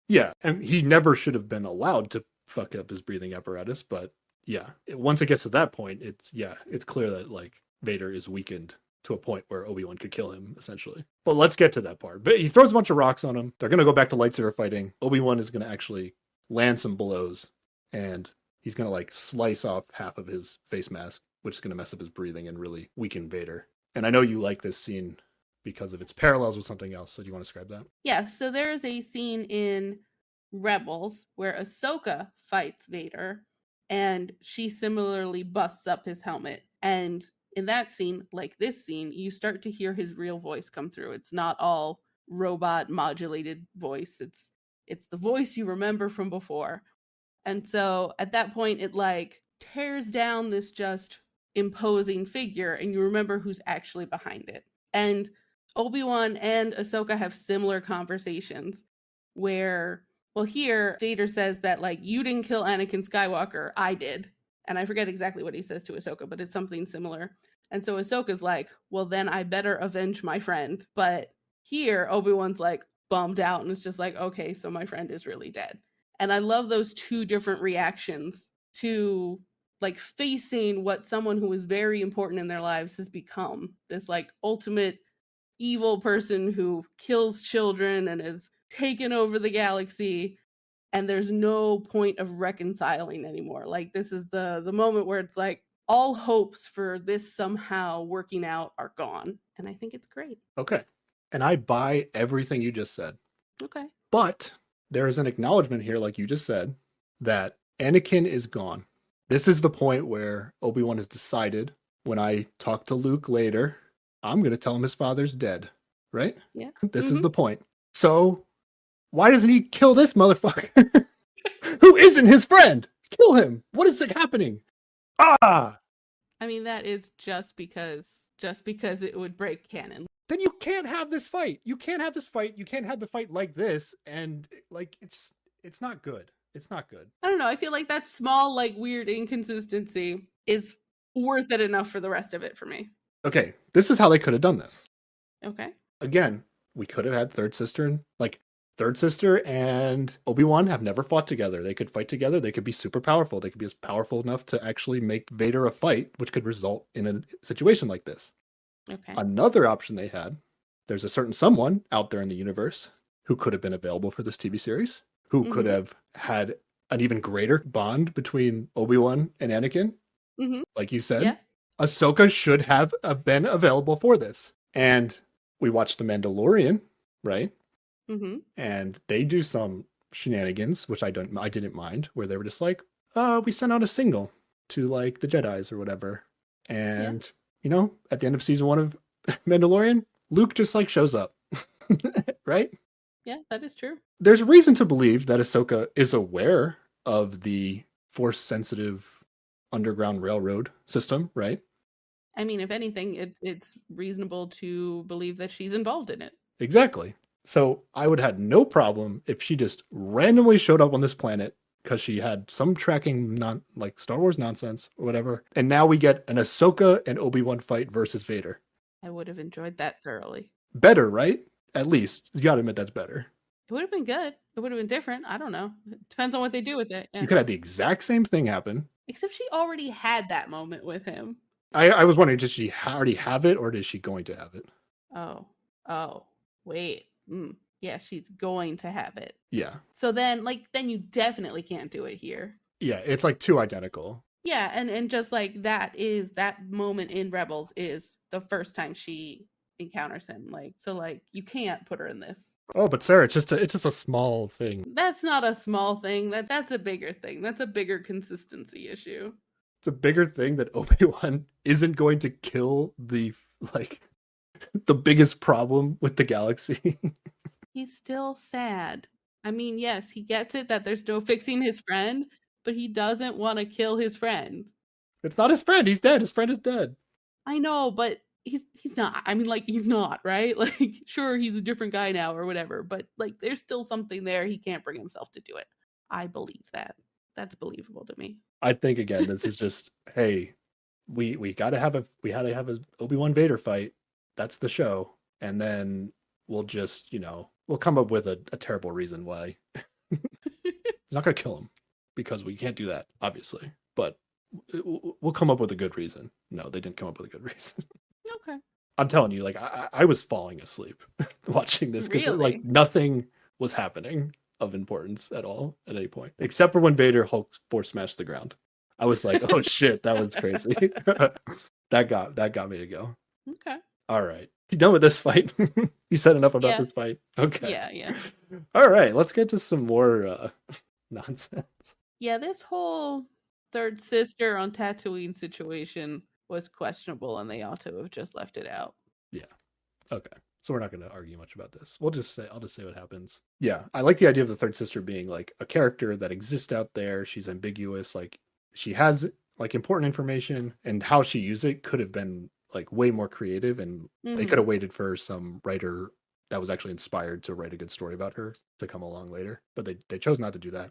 Yeah, and he never should have been allowed to fuck up his breathing apparatus. But yeah, once it gets to that point, it's clear that like Vader is weakened to a point where Obi-Wan could kill him, essentially. But let's get to that part. But he throws a bunch of rocks on him. They're going to go back to lightsaber fighting. Obi-Wan is going to actually land some blows, and he's going to like slice off half of his face mask, which is going to mess up his breathing and really weaken Vader. And I know you like this scene because of its parallels with something else. So do you want to describe that? Yeah, so there is a scene in Rebels where Ahsoka fights Vader, and she similarly busts up his helmet. And in that scene, like this scene, you start to hear his real voice come through. It's not all robot modulated voice. It's the voice you remember from before. And so at that point it like tears down this just imposing figure, and you remember who's actually behind it. And Obi-Wan and Ahsoka have similar conversations where, well, here Vader says that like, you didn't kill Anakin Skywalker, I did. And I forget exactly what he says to Ahsoka, but it's something similar. And so Ahsoka's like, well, then I better avenge my friend. But here Obi-Wan's like bummed out and it's just like, okay, so my friend is really dead. And I love those two different reactions to like facing what someone who is very important in their lives has become, this like ultimate evil person who kills children and has taken over the galaxy, and there's no point of reconciling anymore. Like this is the moment where it's like all hopes for this somehow working out are gone, and I think it's great. Okay. And I buy everything you just said. Okay. But there is an acknowledgement here, like you just said, that Anakin is gone. This is the point where Obi-Wan has decided, when I talk to Luke later, I'm going to tell him his father's dead, right? Yeah. This is the point. So why doesn't he kill this motherfucker who isn't his friend? Kill him. What is happening? Ah! I mean, that is just because it would break canon. Then you can't have this fight. You can't have this fight. You can't have the fight like this. And like, it's not good. It's not good. I don't know. I feel like that small, like weird inconsistency is worth it enough for the rest of it for me. Okay. This is how they could have done this. Okay. Again, we could have had Third Sister and Obi-Wan have never fought together. They could fight together. They could be super powerful. They could be as powerful enough to actually make Vader a fight, which could result in a situation like this. Okay. Another option they had, there's a certain someone out there in the universe who could have been available for this TV series, who could have had an even greater bond between Obi-Wan and Anakin. Like you said, Ahsoka should have been available for this. And we watched The Mandalorian, right? And they do some shenanigans, which I didn't mind, where they were just like, we sent out a signal to like the Jedis or whatever. And, you know, at the end of season 1 of Mandalorian, Luke just like shows up, right? Yeah, that is true. There's reason to believe that Ahsoka is aware of the force-sensitive underground railroad system, right? I mean, if anything, it's reasonable to believe that she's involved in it. Exactly. So I would have had no problem if she just randomly showed up on this planet because she had some tracking, like Star Wars nonsense or whatever. And now we get an Ahsoka and Obi-Wan fight versus Vader. I would have enjoyed that thoroughly. Better, right? At least. You gotta admit that's better. It would have been good. It would have been different. I don't know. It depends on what they do with it. Yeah. You could have the exact same thing happen. Except she already had that moment with him. I was wondering, did she already have it or is she going to have it? Oh, wait. Yeah, she's going to have it. Yeah. So then you definitely can't do it here. Yeah, it's like too identical. Yeah, and just like that moment in Rebels is the first time she encounters him. Like, so like you can't put her in this. Oh, but Sarah, it's just a small thing. That's not a small thing. That's a bigger thing. That's a bigger consistency issue. It's a bigger thing that Obi-Wan isn't going to kill the biggest problem with the galaxy. He's still sad. I mean, yes, he gets it that there's no fixing his friend, but he doesn't want to kill his friend. It's not his friend. He's dead. His friend is dead. I know, but he's not. I mean, like, he's not, right? Like, sure, he's a different guy now or whatever, but like there's still something there. He can't bring himself to do it. I believe that. That's believable to me. I think again, this is just, hey, we had to have a Obi-Wan Vader fight. That's the show. And then we'll just, we'll come up with a terrible reason why. He's not going to kill him. because we can't do that, obviously. But we'll come up with a good reason. No, they didn't come up with a good reason. Okay. I'm telling you, like I was falling asleep watching this because like Really? nothing was happening of importance at all at any point, except for when Vader Hulk force smashed the ground. I was like, oh shit, that was crazy. that got me to go. Okay. All right, you done with this fight? You said enough about Yeah. this fight. Okay. Yeah. All right, let's get to some more nonsense. Yeah, this whole third sister on Tatooine situation was questionable, and they ought to have just left it out. Yeah. Okay. So we're not going to argue much about this. I'll just say what happens. Yeah, I like the idea of the third sister being like a character that exists out there. She's ambiguous, like she has like important information, and how she used it could have been like way more creative, and they could have waited for some writer that was actually inspired to write a good story about her to come along later, but they chose not to do that.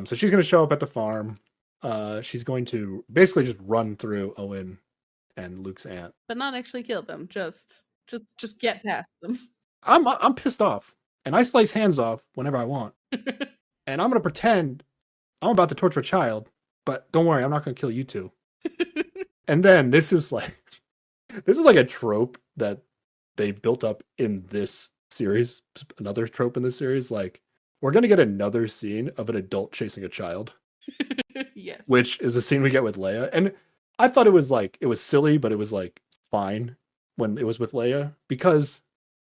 So she's going to show up at the farm. She's going to basically just run through Owen and Luke's aunt, but not actually kill them. Just get past them. I'm pissed off, and I slice hands off whenever I want, and I'm gonna pretend I'm about to torture a child, but don't worry, I'm not gonna kill you two. And then this is like a trope that they built up in this series. Another trope in this series, like we're gonna get another scene of an adult chasing a child. Yes. Which is a scene we get with Leia, and I thought it was silly, but it was like fine when it was with Leia because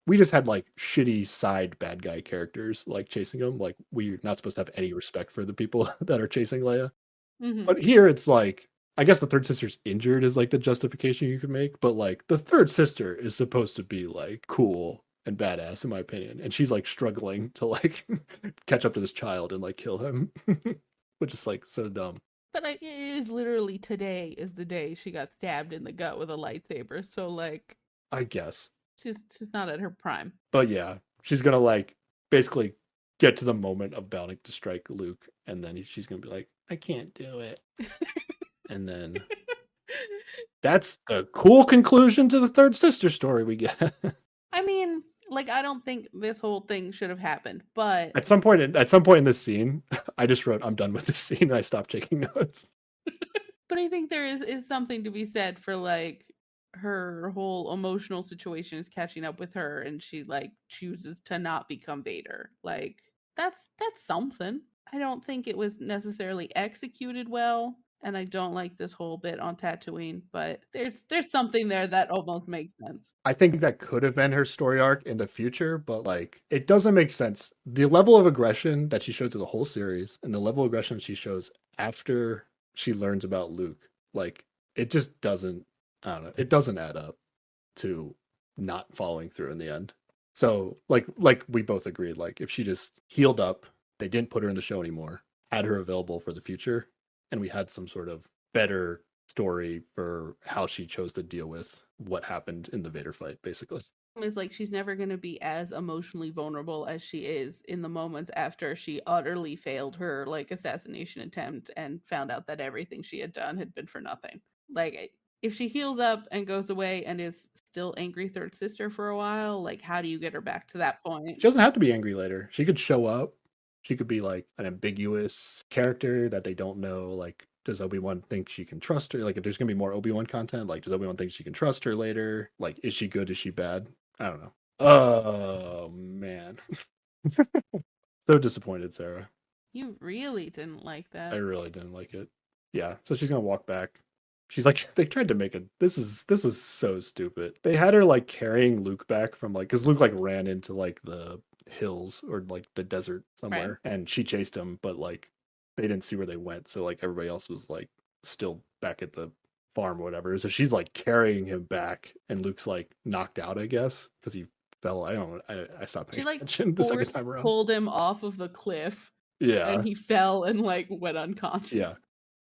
we just had like shitty side bad guy characters like chasing them. Like we're not supposed to have any respect for the people that are chasing Leia. But here it's like, I guess the third sister's injured is like the justification you could make, but like the third sister is supposed to be like cool and badass in my opinion, and she's like struggling to like catch up to this child and like kill him, which is like so dumb. But it is literally today is the day she got stabbed in the gut with a lightsaber. So like, I guess she's not at her prime. But yeah, she's gonna like basically get to the moment of bounding to strike Luke, and then she's gonna be like, "I can't do it," and then that's a cool conclusion to the third sister story we get. I mean, like, I don't think this whole thing should have happened, but At some point in this scene, I just wrote, "I'm done with this scene," and I stopped taking notes. but I think there is something to be said for like her whole emotional situation is catching up with her, and she like chooses to not become Vader. Like that's something. I don't think it was necessarily executed well, and I don't like this whole bit on Tatooine, but there's something there that almost makes sense. I think that could have been her story arc in the future, but like it doesn't make sense. The level of aggression that she showed through the whole series and the level of aggression she shows after she learns about Luke, like it just doesn't, I don't know, it doesn't add up to not following through in the end. So like we both agreed, like if she just healed up, they didn't put her in the show anymore, had her available for the future, and we had some sort of better story for how she chose to deal with what happened in the Vader fight, basically. It's like she's never going to be as emotionally vulnerable as she is in the moments after she utterly failed her like assassination attempt and found out that everything she had done had been for nothing. Like if she heals up and goes away and is still angry third sister for a while, like how do you get her back to that point? She doesn't have to be angry later. She could show up. She could be like an ambiguous character that they don't know, like does Obi-Wan think she can trust her? Like if there's gonna be more Obi-Wan content, like does Obi-Wan think she can trust her later? Like is she good? Is she bad? I don't know. Oh man. So disappointed, Sarah. You really didn't like that. I really didn't like it. Yeah. So she's gonna walk back. She's like, they tried to make this was so stupid. They had her like carrying Luke back from like, because Luke like ran into like the hills or like the desert somewhere, Right. and she chased him, but like they didn't see where they went, so like everybody else was like still back at the farm or whatever. So she's like carrying him back, and Luke's like knocked out, I guess, because he fell. I don't know. I stopped paying She like attention the second time around. pulled him off of the cliff. Yeah. And he fell and like went unconscious. Yeah.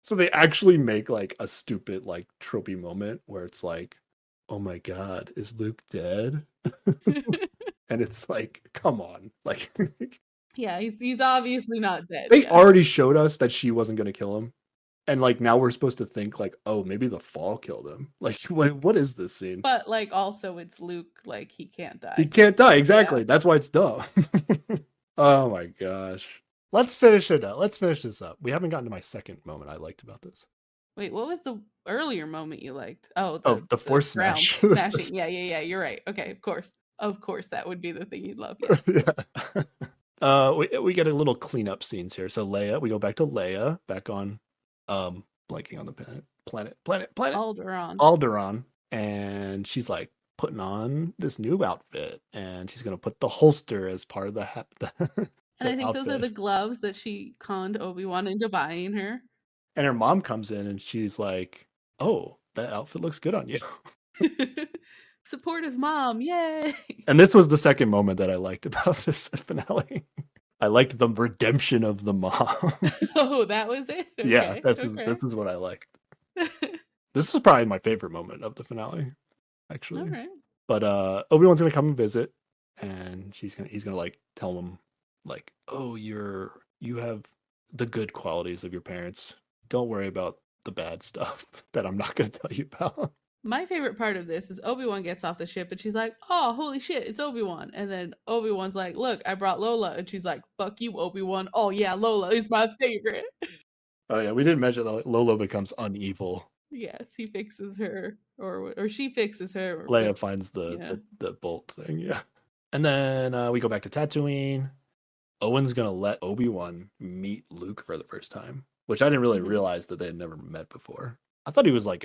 So they actually make like a stupid like tropey moment where it's like, oh my god, is Luke dead? And it's like, come on. Like yeah, he's obviously not dead. They already showed us that she wasn't gonna kill him. And like now we're supposed to think like, oh, maybe the fall killed him. Like what is this scene? But like also it's Luke, like he can't die. He can't die, exactly. Yeah. That's why it's dumb. Oh my gosh. Let's finish it up. Let's finish this up. We haven't gotten to my second moment I liked about this. Wait, what was the earlier moment you liked? Oh, Oh, the the force ground smash. smashing. Yeah. You're right. Okay, of course. Of course, that would be the thing you'd love. Yes. Yeah. We get a little cleanup scenes here. So Leia, we go back to Leia, back on, blanking on the planet, Alderaan. Alderaan, and she's like putting on this new outfit, and she's gonna put the holster as part of the And I think outfit. those are the gloves that she conned Obi-Wan into buying her. And her mom comes in, and she's like, "Oh, that outfit looks good on you." Supportive mom, yay! And this was the second moment that I liked about this finale. I liked the redemption of the mom. Oh, that was it? Okay, Yeah, this okay. is what I liked. This is probably my favorite moment of the finale, actually. All right. But Obi-Wan's gonna come and visit, and he's gonna like tell him like, "Oh, you have the good qualities of your parents. Don't worry about the bad stuff that I'm not gonna tell you about." My favorite part of this is Obi-Wan gets off the ship and she's like, "Oh, holy shit, it's Obi-Wan." And then Obi-Wan's like, "Look, I brought Lola." And she's like, "Fuck you, Obi-Wan. Oh yeah, Lola is my favorite." Oh yeah, we didn't mention that Lolo becomes unevil. Yes, he fixes her, or she fixes her. Leia Which, finds yeah. the bolt thing, yeah. And then we go back to Tatooine. Owen's gonna let Obi-Wan meet Luke for the first time, which I didn't really realize that they had never met before. I thought he was like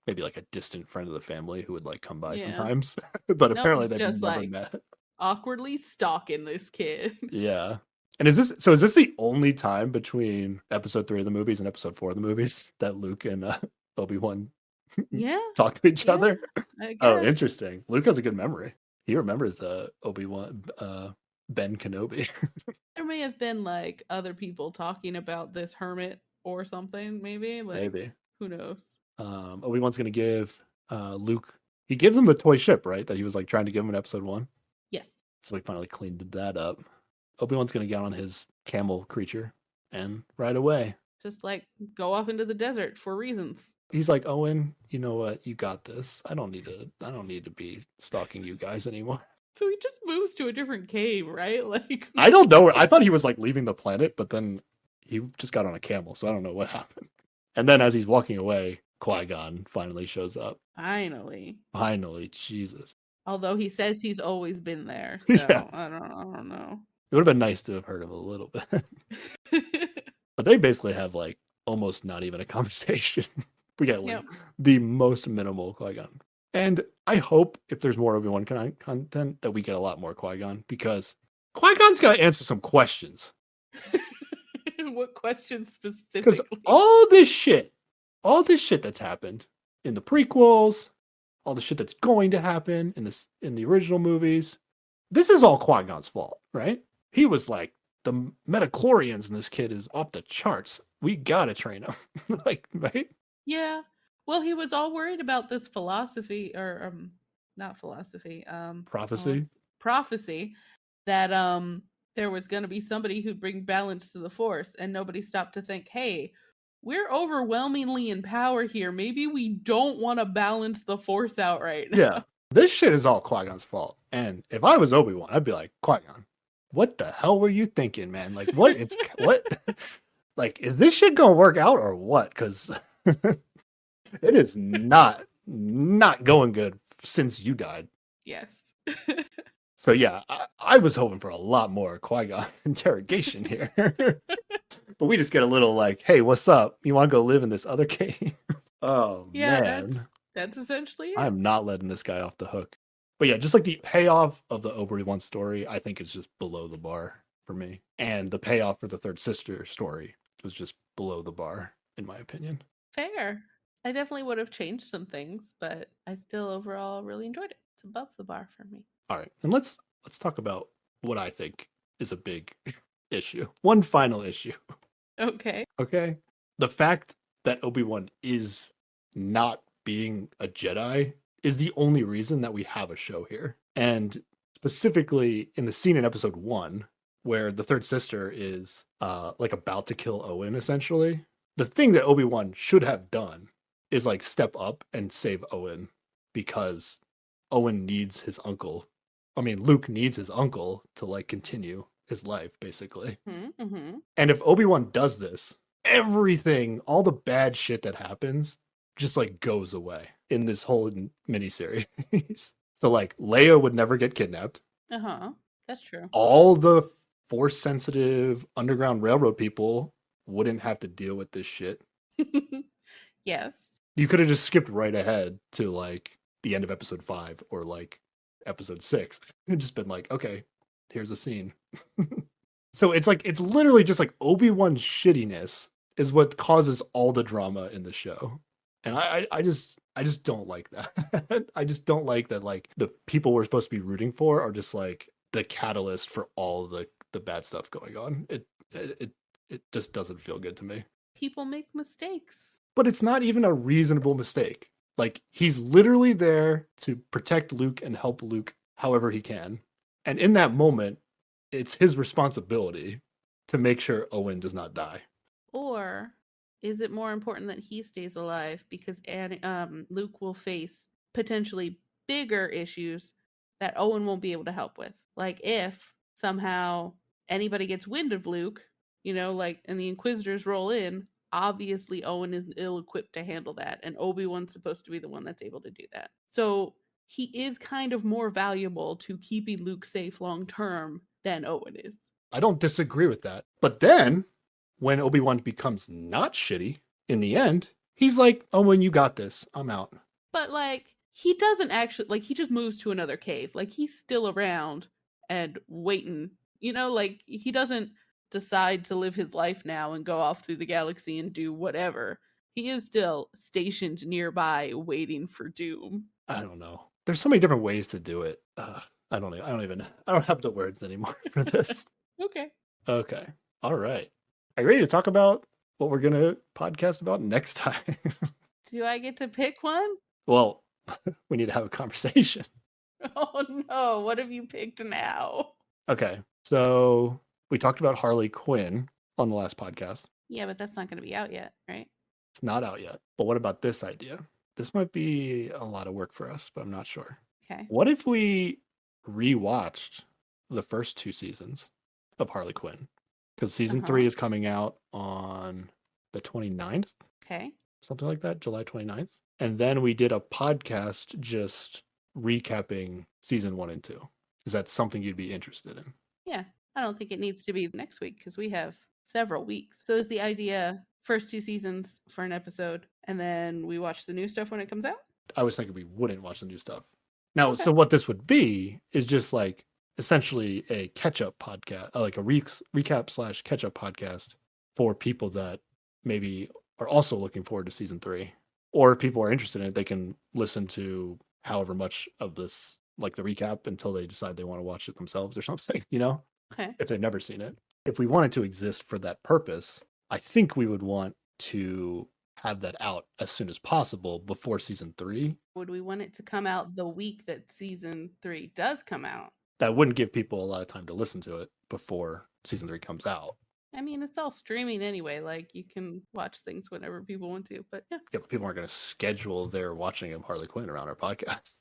maybe like a distant friend of the family who would like come by sometimes, but apparently he's they've just never like met. awkwardly stalking this kid. Yeah. And is this the only time between episode 3 of the movies and episode 4 of the movies that Luke and Obi-Wan Yeah. talk to each other? I guess. Oh, interesting. Luke has a good memory. He remembers Obi-Wan Ben Kenobi. There may have been like other people talking about this hermit or something, maybe. Like, Maybe. who knows? Obi-Wan's gonna give Luke. He gives him the toy ship, right? That he was like trying to give him in episode 1. Yes. So he finally cleaned that up. Obi-Wan's gonna get on his camel creature and ride away. Just like go off into the desert for reasons. He's like, Owen, you know what? You got this. I don't need to be stalking you guys anymore. So he just moves to a different cave, right? Like, I don't know. I thought he was like leaving the planet, but then he just got on a camel, so I don't know what happened. And then as he's walking away, Qui-Gon finally shows up. Finally, Jesus. although he says he's always been there, so Yeah. I don't know. It would have been nice to have heard him a little bit. But they basically have like almost not even a conversation. We get like the most minimal Qui-Gon. And I hope if there's more Obi-Wan content that we get a lot more Qui-Gon, because Qui-Gon's got to answer some questions. What questions specifically? Because all this shit that's happened in the prequels, all the shit that's going to happen in the original movies, this is all Qui-Gon's fault, right? He was like, the metachlorians in this kid is off the charts. We gotta train him. Like, right? Yeah. Well, he was all worried about this philosophy, or not philosophy, prophecy that there was going to be somebody who'd bring balance to the Force, and nobody stopped to think, hey, we're overwhelmingly in power here. Maybe we don't want to balance the Force out right now. Yeah. This shit is all Qui-Gon's fault. And if I was Obi-Wan, I'd be like, Qui-Gon, what the hell were you thinking, man? Like, what? Like, is this shit gonna work out or what? Because it is not going good since you died. Yes. So yeah, I was hoping for a lot more Qui-Gon interrogation here. But we just get a little like, hey, what's up? You want to go live in this other cave? Oh, yeah, man. That's essentially it. I'm not letting this guy off the hook. But yeah, just like the payoff of the Obi-Wan story, I think is just below the bar for me. And the payoff for the third sister story was just below the bar, in my opinion. Fair. I definitely would have changed some things, but I still overall really enjoyed it. It's above the bar for me. All right, and let's talk about what I think is a big issue. One final issue. Okay. The fact that Obi-Wan is not being a Jedi is the only reason that we have a show here. And specifically in the scene in episode 1, where the third sister is like about to kill Owen, essentially. The thing that Obi-Wan should have done is like step up and save Owen, because Owen needs his uncle. I mean, Luke needs his uncle to like continue his life, basically. Mm-hmm. And if Obi-Wan does this, everything, all the bad shit that happens just like goes away in this whole miniseries. So like Leia would never get kidnapped. Uh-huh. That's true. All the force sensitive Underground Railroad people wouldn't have to deal with this shit. Yes. You could have just skipped right ahead to like the end of episode 5 or like episode 6 and just been like, okay, here's a scene. So it's like, it's literally just like Obi-Wan's shittiness is what causes all the drama in the show. And I just don't like that. I just don't like that like the people we're supposed to be rooting for are just like the catalyst for all the bad stuff going on. It just doesn't feel good to me. People make mistakes. But it's not even a reasonable mistake. Like he's literally there to protect Luke and help Luke however he can. And in that moment, it's his responsibility to make sure Owen does not die. Or is it more important that he stays alive because Luke will face potentially bigger issues that Owen won't be able to help with? Like if somehow anybody gets wind of Luke, like, and the Inquisitors roll in, obviously Owen is ill-equipped to handle that, and Obi-Wan's supposed to be the one that's able to do that. So he is kind of more valuable to keeping Luke safe long-term than Owen is. I don't disagree with that. But then, when Obi-Wan becomes not shitty, in the end, he's like, Owen, you got this. I'm out. But, like, he doesn't actually, like, he just moves to another cave. Like, he's still around and waiting. Like, he doesn't decide to live his life now and go off through the galaxy and do whatever. He is still stationed nearby waiting for doom. I don't know. There's so many different ways to do it. I don't have the words anymore for this. Okay. Okay. All right. Are you ready to talk about what we're going to podcast about next time? Do I get to pick one? Well, we need to have a conversation. Oh no, what have you picked now? Okay. So we talked about Harley Quinn on the last podcast. Yeah, but that's not going to be out yet, right? It's not out yet. But what about this idea? This might be a lot of work for us, but I'm not sure. Okay. What if we rewatched the first 2 seasons of Harley Quinn? Because season 3 is coming out on the 29th. Okay. Something like that, July 29th. And then we did a podcast just recapping season 1 and 2. Is that something you'd be interested in? Yeah. I don't think it needs to be next week because we have several weeks. So is the idea first 2 seasons for an episode and then we watch the new stuff when it comes out? I was thinking we wouldn't watch the new stuff. Now, so what this would be is just like essentially a catch-up podcast, like a recap / catch-up podcast for people that maybe are also looking forward to season 3. Or if people are interested in it, they can listen to however much of this, like the recap, until they decide they want to watch it themselves or something, Okay. if they've never seen it. If we wanted to exist for that purpose, I think we would want to have that out as soon as possible before season 3. Would we want it to come out the week that season 3 does come out? That wouldn't give people a lot of time to listen to it before season 3 comes out. I mean, it's all streaming anyway. Like, you can watch things whenever people want to, but yeah. Yeah, but people aren't going to schedule their watching of Harley Quinn around our podcast.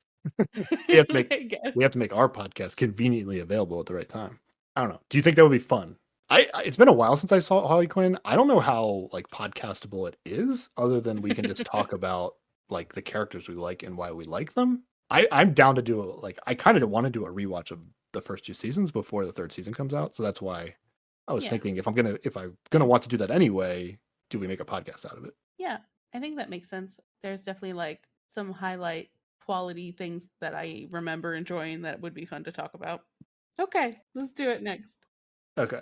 we have to make our podcast conveniently available at the right time. I don't know. Do you think that would be fun? It's been a while since I saw Harley Quinn. I don't know how like podcastable it is, other than we can just talk about like the characters we like and why we like them. I'm down to do I kind of want to do a rewatch of the first 2 seasons before the 3rd season comes out. So that's why I was thinking if I'm gonna want to do that anyway, do we make a podcast out of it? Yeah, I think that makes sense. There's definitely like some highlight quality things that I remember enjoying that would be fun to talk about. Okay, let's do it next. Okay.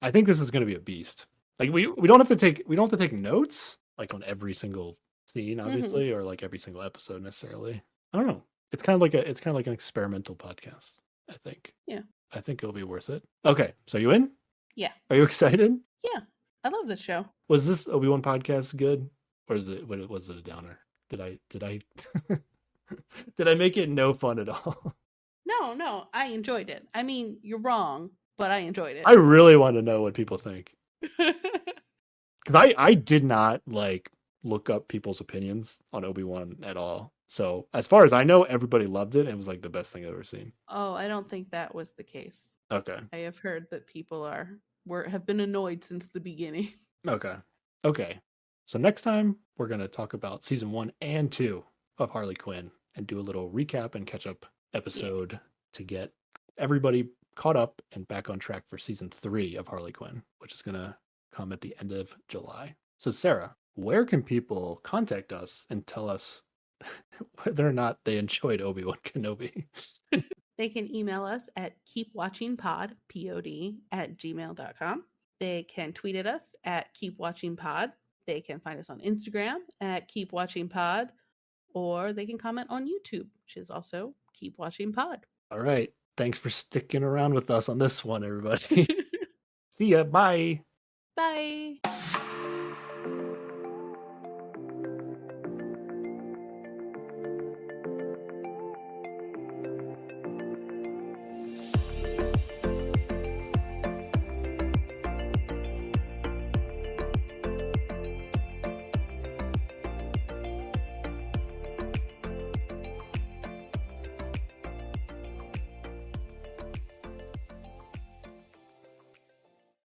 I think this is going to be a beast. Like we don't have to take notes like on every single scene, obviously, or like every single episode necessarily. I don't know. It's kind of like an experimental podcast, I think. Yeah. I think it'll be worth it. Okay, so you in? Yeah. Are you excited? Yeah. I love this show. Was this Obi-Wan podcast good? Or was it a downer? Did I did I make it no fun at all? No, I enjoyed it. I mean, you're wrong, but I enjoyed it. I really want to know what people think. Because I did not like look up people's opinions on Obi-Wan at all. So as far as I know, everybody loved it and it was like the best thing I've ever seen. Oh, I don't think that was the case. Okay. I have heard that people have been annoyed since the beginning. Okay. Okay. So next time we're going to talk about season 1 and 2 of Harley Quinn and do a little recap and catch up episode to get everybody caught up and back on track for season 3 of Harley Quinn, which is going to come at the end of July. So Sarah, where can people contact us and tell us whether or not they enjoyed Obi-Wan Kenobi? They can email us at keepwatchingpod, P-O-D, at gmail.com. They can tweet at us at keepwatchingpod. They can find us on Instagram at keepwatchingpod, or they can comment on YouTube, which is also Keep Watching Pod. All right. Thanks for sticking around with us on this one, everybody. See ya. Bye. Bye.